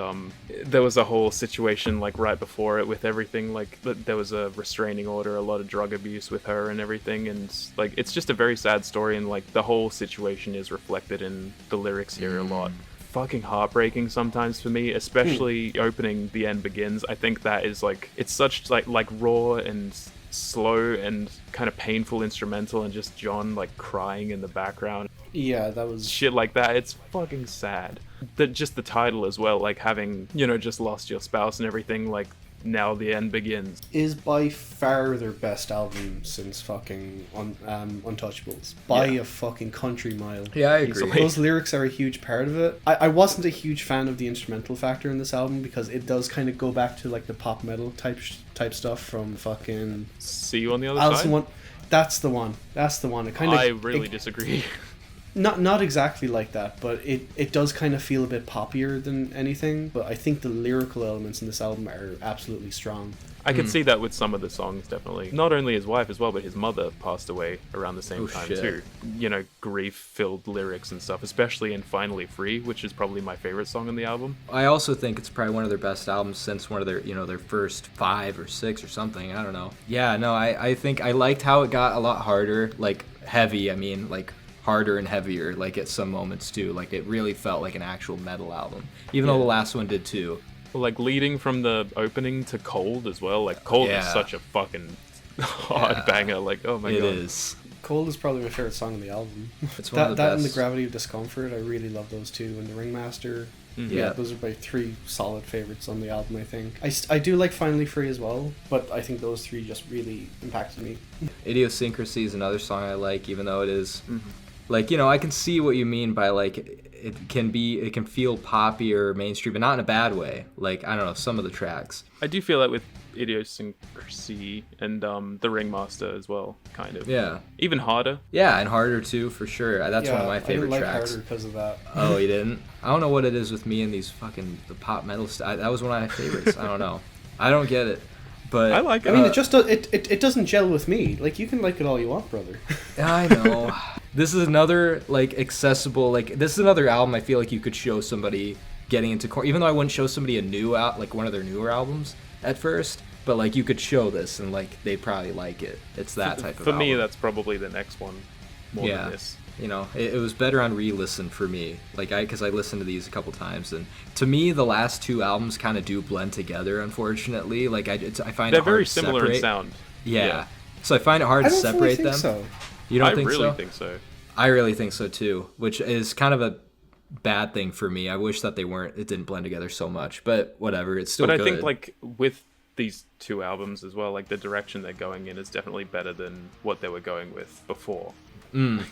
there was a whole situation like right before it with everything. Like there was a restraining order, a lot of drug abuse with her and everything, and like it's just a very sad story. And like the whole situation is reflected in the lyrics here a lot. Fucking heartbreaking sometimes for me, especially opening The End Begins. I think that is like, it's such like raw and slow and kind of painful instrumental, and just John like crying in the background. Yeah, that was Shit like that. It's fucking sad. Just the title as well, like having, just lost your spouse and everything, like now the end begins. Is by far their best album since fucking Untouchables. By a fucking country mile. Yeah, I agree. Those lyrics are a huge part of it. I wasn't a huge fan of the instrumental factor in this album because it does kind of go back to like the pop metal type stuff from fucking See You on the Other Alice Side? in Won- That's the one. It kind of I really disagree. Not exactly like that, but it does kind of feel a bit poppier than anything. But I think the lyrical elements in this album are absolutely strong. I could see that with some of the songs, definitely. Not only his wife as well, but his mother passed away around the same time shit. too. Grief-filled lyrics and stuff, especially in Finally Free, which is probably my favorite song on the album. I also think it's probably one of their best albums since one of their, their first 5 or 6 or something. I don't know. Yeah, no, I think I liked how it got a lot harder, like heavy. I mean, like harder and heavier, like at some moments too. Like it really felt like an actual metal album, even though the last one did too. Like leading from the opening to Cold as well. Like Cold is such a fucking hard banger. Like, oh my god. It is. Cold is probably my favorite song on the album. It's one of the that best. and the Gravity of Discomfort, I really love those two. And the Ringmaster. Yeah, those are my 3 solid favorites on the album, I think. I do like Finally Free as well, but I think those 3 just really impacted me. Idiosyncrasy is another song I like, even though it is like, I can see what you mean by like it can feel poppy or mainstream, but not in a bad way. Like, I don't know, some of the tracks. I do feel that with Idiosyncrasy and the Ringmaster as well, kind of. Yeah. Even Harder. Yeah, and Harder too, for sure. That's one of my favorite I didn't like tracks. Harder because of that. Oh, you didn't? I don't know what it is with me and these fucking the pop metal stuff. That was one of my favorites. I don't know. I don't get it. But I like it. I mean, it doesn't gel with me. Like, you can like it all you want, brother. I know. This is another like accessible, like this is another album I feel like you could show somebody getting into Korn, even though I wouldn't show somebody a new like one of their newer albums at first, but like you could show this and like they'd probably like it. It's that type of For me, album. that's probably the next one more than this. It was better on re-listen for me, like because I listened to these a couple times, and to me the last 2 albums kind of do blend together, unfortunately. Like I find they're it hard very to similar separate. in sound. Yeah. So I find it hard I to don't separate fully think them. so. You don't I think really so? think so. I really think so too, which is kind of a bad thing for me. I wish that it didn't blend together so much, but whatever, it's still But good. I think like with these two albums as well, like the direction they're going in is definitely better than what they were going with before.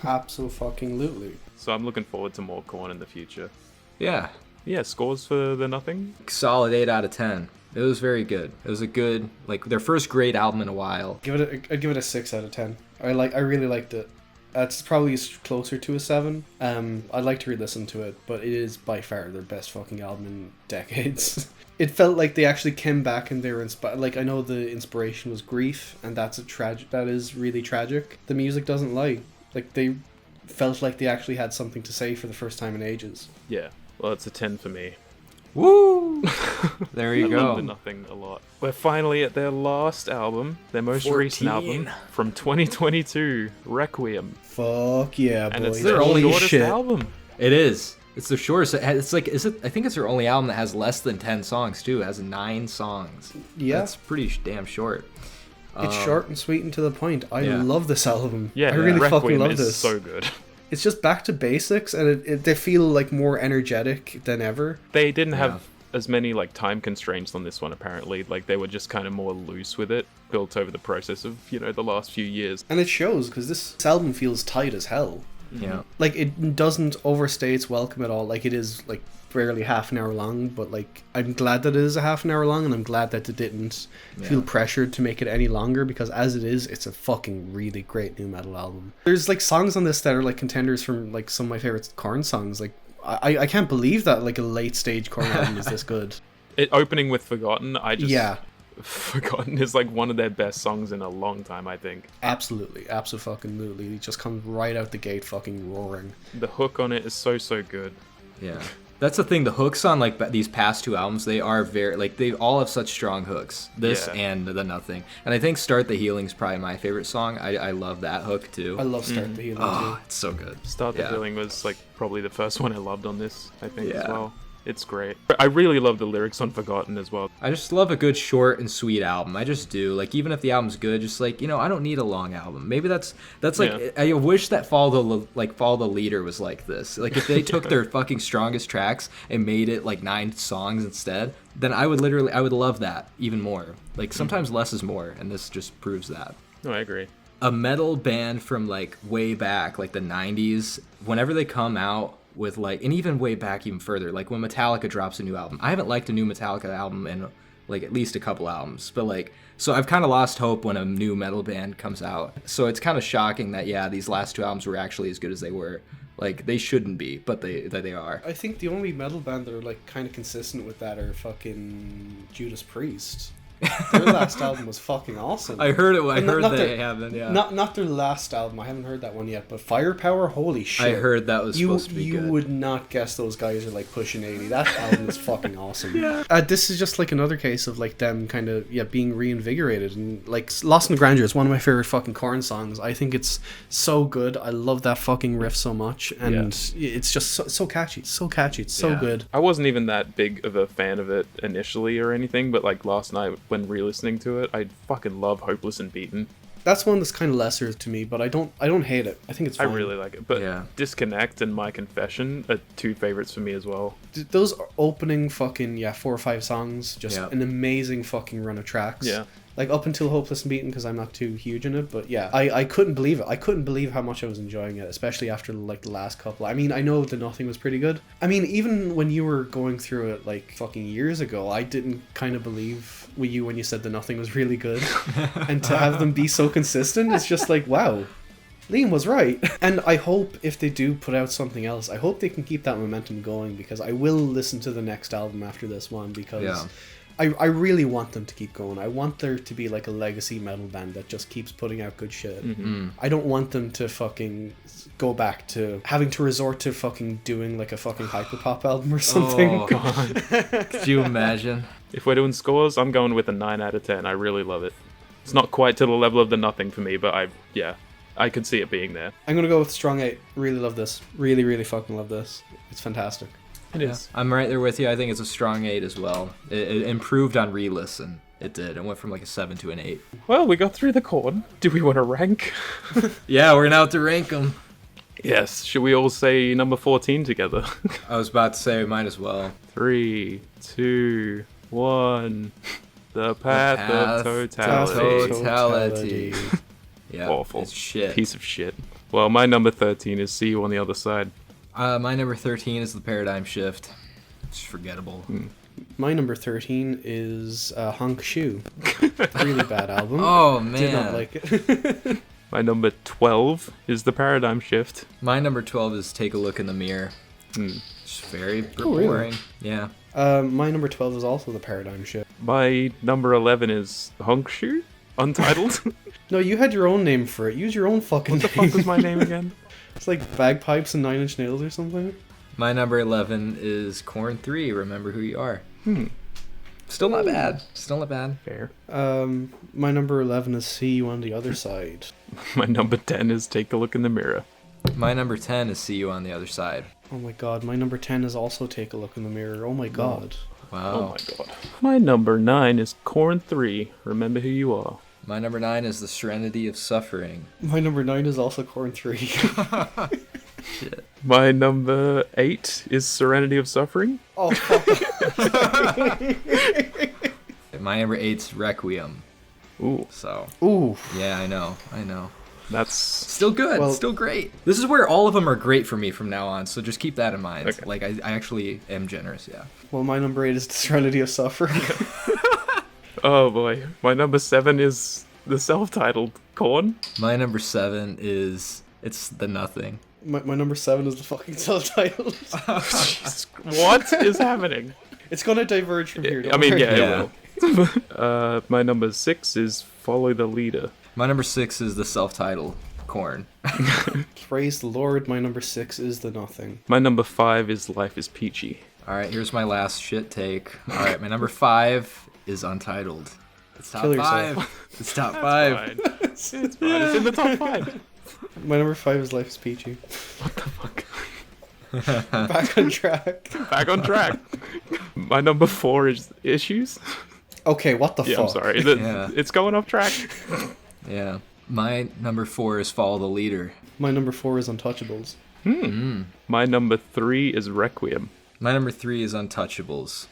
Absolutely. So I'm looking forward to more Korn in the future. Yeah. Yeah, scores for The Nothing? Solid 8 out of 10. It was very good. It was a good, like, their first great album in a while. I'd give it a 6 out of 10. I really liked it. It's probably closer to a 7. I'd like to re-listen to it, but it is by far their best fucking album in decades. It felt like they actually came back and they were inspired. Like, I know the inspiration was grief, and that is really tragic. The music doesn't lie. Like, they felt like they actually had something to say for the first time in ages. Yeah. Well, it's a 10 for me. Woo! There you I go. love The Nothing a lot. We're finally at their last album, their most 14. recent album from 2022, Requiem. Fuck yeah, boy. And it's Their their only shortest shit. album. It is. It's the shortest. It's like, I think it's their only album that has less than 10 songs, too. It has 9 songs. Yeah. That's pretty damn short. It's short and sweet and to the point. I Yeah. love this album. Yeah, I really Requiem fucking love is this. so good. It's just back to basics, and they feel like more energetic than ever. They didn't have as many like time constraints on this one, apparently. Like they were just kind of more loose with it, built over the process of, the last few years. And it shows, because this album feels tight as hell. Yeah. Like, it doesn't overstay its welcome at all. Like, it is, like, barely half an hour long, but, like, I'm glad that it is a half an hour long, and I'm glad that it didn't feel pressured to make it any longer, because as it is, it's a fucking really great new metal album. There's, like, songs on this that are, like, contenders from, like, some of my favorite Korn songs. Like, I can't believe that, like, a late-stage Korn album is this good. It opening with Forgotten, Yeah. Forgotten is like one of their best songs in a long time, I think. Absolutely. It just comes right out the gate fucking roaring. The hook on it is so good. Yeah. That's the thing. The hooks on like these past two albums, they are very like they all have such strong hooks. This and The Nothing, and I think "Start the Healing" is probably my favorite song. I love that hook too. I love Start the Healing Oh, too. it's so good. Start the Healing was like probably the first one I loved on this, I think, as Yeah. well. It's great. But I really love the lyrics on Forgotten as well. I just love a good short and sweet album. I just do. Like even if the album's good, just like I don't need a long album. Maybe that's like I wish that Follow the Leader was like this. Like if they took their fucking strongest tracks and made it like 9 songs instead, then I would love that even more. Like sometimes less is more, and this just proves that. No, I agree. A metal band from like way back, like the 90s, whenever they come out with like, and even way back even further, like when Metallica drops a new album. I haven't liked a new Metallica album in like at least a couple albums, but like, so I've kind of lost hope when a new metal band comes out. So it's kind of shocking that these last 2 albums were actually as good as they were. Like they shouldn't be, but they are. I think the only metal band that are like kind of consistent with that are fucking Judas Priest. Their last album was fucking awesome. I heard it. I heard not they haven't. Yeah. Not their last album. I haven't heard that one yet. But Firepower, holy shit! I heard that was supposed to be good. You would not guess those guys are like pushing 80. That album is fucking awesome. Yeah. This is just like another case of like them kind of being reinvigorated, and like Lost in the Grandeur is one of my favorite fucking Korn songs. I think it's so good. I love that fucking riff so much, and it's just so catchy. It's so catchy. It's so good. I wasn't even that big of a fan of it initially or anything, but like last night when re-listening to it, I fucking love Hopeless and Beaten. That's one that's kind of lesser to me, but I don't hate it. I think it's fine. I really like it. But Disconnect and My Confession are 2 favorites for me as well. Those opening fucking 4 or 5 songs, just an amazing fucking run of tracks. Yeah. Like up until Hopeless and Beaten, because I'm not too huge in it, but I couldn't believe it. I couldn't believe how much I was enjoying it, especially after like the last couple. I mean, I know The Nothing was pretty good. I mean, even when you were going through it like fucking years ago, I didn't kind of believe you when you said The Nothing was really good. And to have them be so consistent, it's just like, wow, Liam was right. And I hope if they do put out something else, I hope they can keep that momentum going, because I will listen to the next album after this one, because I really want them to keep going. I want there to be like a legacy metal band that just keeps putting out good shit. I don't want them to fucking go back to having to resort to fucking doing like a fucking hyperpop album or something. Oh, God. Could you imagine? If we're doing scores, I'm going with a 9 out of 10. I really love it. It's not quite to the level of The Nothing for me, but I could see it being there. I'm gonna go with strong 8. Really love this. Really, really fucking love this. It's fantastic. It is. I'm right there with you. I think it's a strong 8 as well. It improved on re-listen. It did. It went from like a 7 to an 8. Well, we got through the Korn. Do we want to rank? Yeah, we're gonna have to rank them. Yes, should we all say number 14 together? I was about to say we might as well. 3, 2, 1. The Path of Totality. Yeah, Awful. It's shit. Piece of shit. Well, my number 13 is See You on the Other Side. My number 13 is The Paradigm Shift. It's forgettable. My number 13 is Honk Shoe. Really bad album. Oh, man. Did not like it. My number 12 is The Paradigm Shift. My number 12 is Take a Look in the Mirror. It's very really? boring. Yeah. My number 12 is also The Paradigm Shift. My number 11 is Honk Shoe? Untitled? No, you had your own name for it. Use your own fucking What the fuck was my name again? It's like Bagpipes and Nine Inch Nails or something. My number 11 is Korn 3, Remember Who You Are. Still not bad. Still not bad. Fair. My number 11 is See You on the Other Side. My number 10 is Take a Look in the Mirror. My number 10 is See You on the Other Side. Oh my god, my number 10 is also Take a Look in the Mirror. Oh my god. Wow. Oh my god. My number 9 is Korn 3, Remember Who You Are. My number 9 is The Serenity of Suffering. My number 9 is also Korn 3. Shit. My number 8 is Serenity of Suffering. Oh, fuck. My number 8's Requiem. Ooh, So, Ooh. yeah, I know. that's... Still good. Well- Still great. This is where all of them are great for me from now on, so just keep that in mind. Okay. Like, I actually am generous, yeah. Well, my number 8 is The Serenity of Suffering. Oh boy. My number 7 is the self-titled Korn. My number 7 is It's the Nothing. my number 7 is the fucking self-titled. What is happening? It's gonna diverge from here. don't I mean, worry. yeah, it will. My number 6 is Follow the Leader. My number 6 is the self-titled Korn. Praise the Lord, my number 6 is The Nothing. My number 5 is Life is Peachy. All right, here's my last shit take. All right, my number 5 is Untitled. It's top Kill 5. yourself. It's top 5. Fine. It's fine. It's in the top 5. My number 5 is Life is Peachy. What the fuck? Back on track. Back on track. My number 4 is Issues. Okay, what the Yeah, fuck? I'm sorry. Yeah. It's going off track. Yeah. My number 4 is Follow the Leader. My number 4 is Untouchables. My number 3 is Requiem. My number 3 is Untouchables.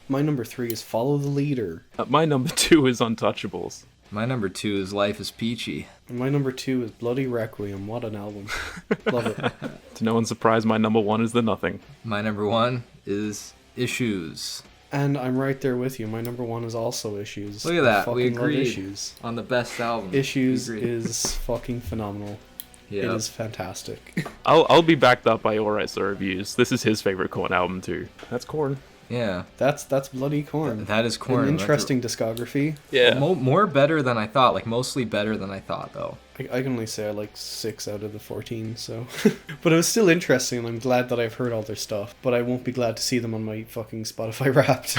My number 3 is Follow the Leader. My number 2 is Untouchables. My number 2 is Life is Peachy. And my number 2 is Bloody Requiem. What an album. Love it. To no one's surprise, my number 1 is The Nothing. My number 1 is Issues. And I'm right there with you. My number 1 is also Issues. Look at that, I we fucking love agreed. Issues. On the best album. Issues We agreed. is fucking phenomenal. It Yeah. is fantastic. I'll be backed up by Alright So Reviews. This is his favorite Korn album too. That's Korn. Yeah. That's bloody Korn. That is Korn. An interesting discography. Yeah. More better than I thought. Like, mostly better than I thought, though. I can only say I like 6 out of the 14, so. But it was still interesting, and I'm glad that I've heard all their stuff. But I won't be glad to see them on my fucking Spotify Wrapped.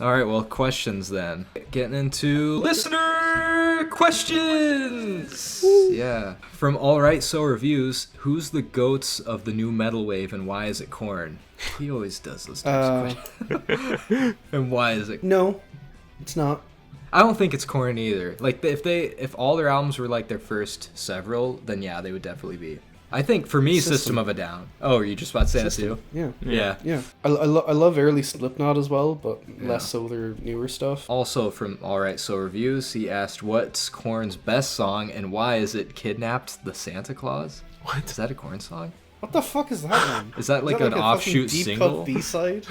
All right, well, questions then. Getting into listener questions. Yeah. From All Right So Reviews, who's the goats of the new metal wave and why is it Korn? He always does those types of questions. And why is it? No, it's not. I don't think it's Korn either. Like, if all their albums were like their first several, then yeah, they would definitely be. I think for me, System of a Down. Oh, are you just about to say that too? Yeah. Yeah. Yeah. I love early Slipknot as well, but less so their newer stuff. Also from All Right So Reviews, he asked, what's Korn's best song and why is it Kidnapped the Santa Claus? What? Is that a Korn song? What the fuck is that one? Is that like a an fucking offshoot deep single? cut B-side?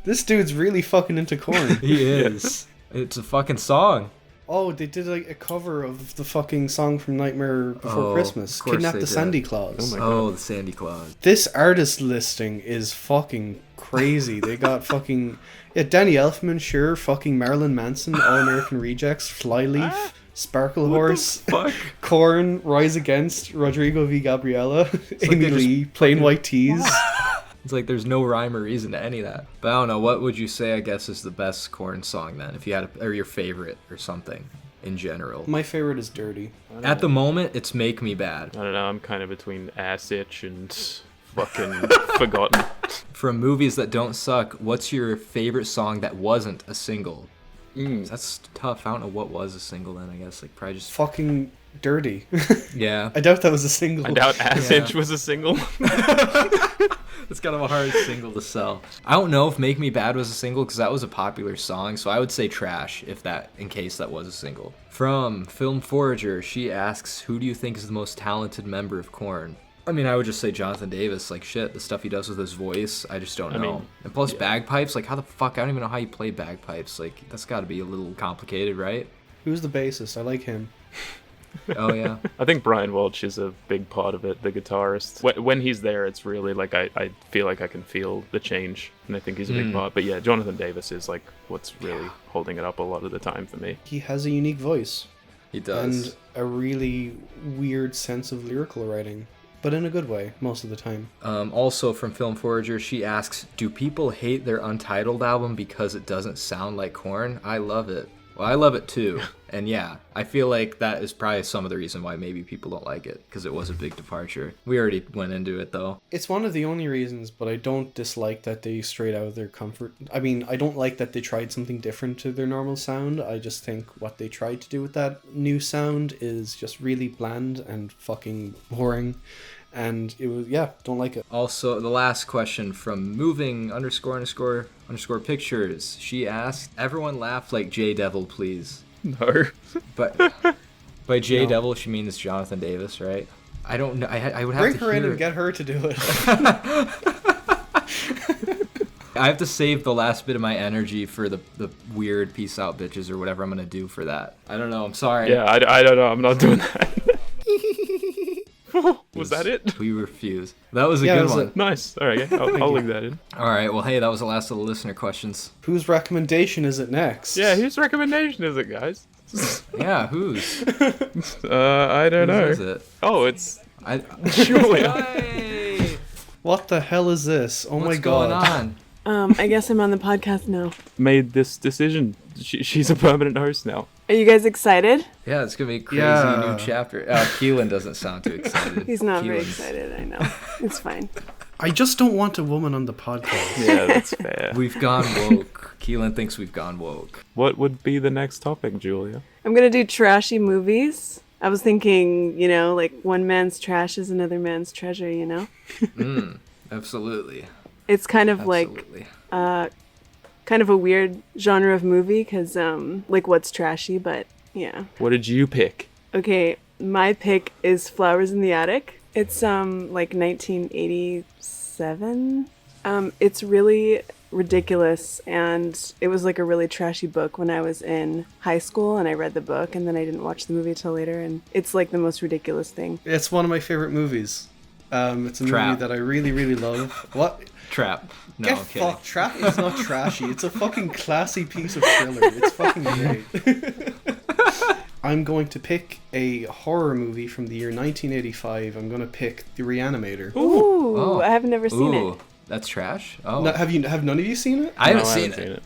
This dude's really fucking into Korn. He is. It's a fucking song. Oh, they did like a cover of the fucking song from Nightmare Before Oh, Christmas. of course Kidnap they the did. Sandy Claws. Oh my Oh, the Sandy Claus. This artist listing is fucking crazy. They got fucking Danny Elfman, sure, fucking Marilyn Manson, All American Rejects, Flyleaf, Sparkle Horse, Fuck. Korn, Rise Against, Rodrigo V. Gabriela, Amy they're just Lee, Plain White Tees. It's like there's no rhyme or reason to any of that. But I don't know, what would you say, I guess, is the best Korn song then? If you had or your favorite or something in general. My favorite is Dirty. At the moment, it's Make Me Bad. I don't know, I'm kind of between Ass Itch and fucking Forgotten. From movies that don't suck, what's your favorite song that wasn't a single? That's tough. I don't know what was a single then, I guess. Like, probably just... Fucking Dirty. Yeah. I doubt that was a single. I doubt Ass Inch was a single. It's kind of a hard single to sell. I don't know if Make Me Bad was a single, because that was a popular song, so I would say Trash, in case that was a single. From Film Forager, she asks, who do you think is the most talented member of Korn? I mean, I would just say Jonathan Davis. Like, shit, the stuff he does with his voice, I just don't know. And plus bagpipes, like, how the fuck, I don't even know how you play bagpipes. Like, that's gotta be a little complicated, right? Who's the bassist? I like him. Oh, yeah. I think Brian Welch is a big part of it, the guitarist. When he's there, it's really, like, I feel like I can feel the change, and I think he's a big part. But yeah, Jonathan Davis is, like, what's really holding it up a lot of the time for me. He has a unique voice. He does. And a really weird sense of lyrical writing. But in a good way, most of the time. Also from Film Forager, she asks, do people hate their Untitled album because it doesn't sound like Korn? I love it. Well, I love it too. And yeah, I feel like that is probably some of the reason why maybe people don't like it, because it was a big departure. We already went into it though. It's one of the only reasons, but I don't dislike that they strayed out of their comfort. I mean, I don't like that they tried something different to their normal sound. I just think what they tried to do with that new sound is just really bland and fucking boring. And it was, yeah, don't like it. Also, the last question from moving ___ pictures. She asked, everyone laugh like J Devil, please. No. But by J Devil, she means Jonathan Davis, right? I don't know. I would have Bring to her hear in and get her to do it. I have to save the last bit of my energy for the weird peace out bitches or whatever I'm going to do for that. I don't know. I'm sorry. Yeah, I don't know. I'm not doing that. Was that it? We refuse. That was a good one. Nice. All right, yeah, I'll leave that in. All right, well, hey, that was the last of the listener questions. Whose recommendation is it next? Yeah, whose recommendation is it, guys? Yeah, whose? I don't know. Whose is it? Oh, it's Julia. What the hell is this? Oh my god. What's going I guess I'm on the podcast now. made this decision. She's a permanent host now. Are you guys excited? Yeah, it's going to be a crazy Yeah. new chapter. Keelan doesn't sound too excited. He's not very Keelan's- excited, I know. It's fine. I just don't want a woman on the podcast. Yeah, that's fair. We've gone woke. Keelan thinks we've gone woke. What would be the next topic, Julia? I'm going to do trashy movies. I was thinking, like one man's trash is another man's treasure, Absolutely. It's kind of Absolutely. kind of a weird genre of movie because, what's trashy, but yeah. What did you pick? Okay, my pick is Flowers in the Attic. It's 1987. It's really ridiculous, and it was like a really trashy book when I was in high school, and I read the book, and then I didn't watch the movie till later, and it's like the most ridiculous thing. It's one of my favorite movies. It's a Trap. movie that I really, really love. What? Trap. No, Get I'm kidding. fucked. Trap is not trashy. It's a fucking classy piece of thriller. It's fucking great. I'm going to pick a horror movie from the year 1985. I'm going to pick The Re-Animator. Ooh, Oh. I have never seen Ooh, it. that's trash? Oh. No, have none of you seen it? I haven't No, I seen haven't it.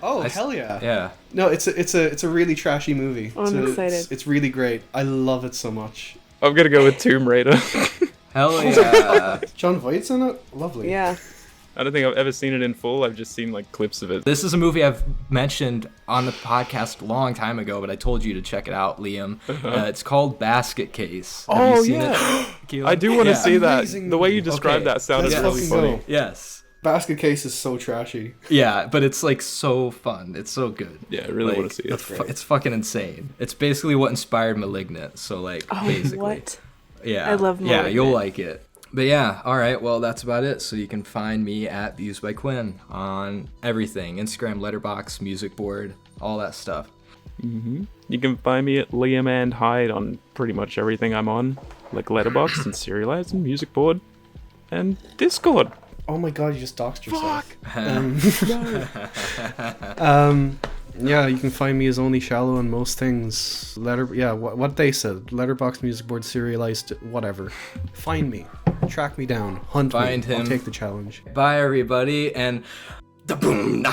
Oh, I- hell yeah. Yeah. No, it's a really trashy movie. Oh, I'm excited. It's really great. I love it so much. I'm gonna go with Tomb Raider. Hell yeah. John Voight's in it? Lovely. Yeah. I don't think I've ever seen it in full. I've just seen clips of it. This is a movie I've mentioned on the podcast a long time ago, but I told you to check it out, Liam. It's called Basket Case. Have you seen it, Keelan? I do want to Yeah. see that. Amazing The way you movie. described Okay, that sounded let's really fucking funny. go. Yes. Basket Case is so trashy. Yeah, but it's like so fun. It's so good. Yeah, I really want to see it. It's fucking insane. It's basically what inspired Malignant. So like, Oh, basically. what? Yeah. I love Yeah, you'll Malignant. like it. But yeah, all right. Well, that's about it. So you can find me at Views by Quinn on everything: Instagram, Letterboxd, Music Board, all that stuff. You can find me at Liam and Hyde on pretty much everything I'm on, like Letterboxd and Serialized and Music Board and Discord. Oh my god, you just doxed yourself. Fuck! Yeah, you can find me as Only Shallow on most things. What they said. Letterboxd, Music Board, Serialized, whatever. Find me. Track me down. Hunt Find me. I'll him. take the challenge. Bye, everybody, and the boom.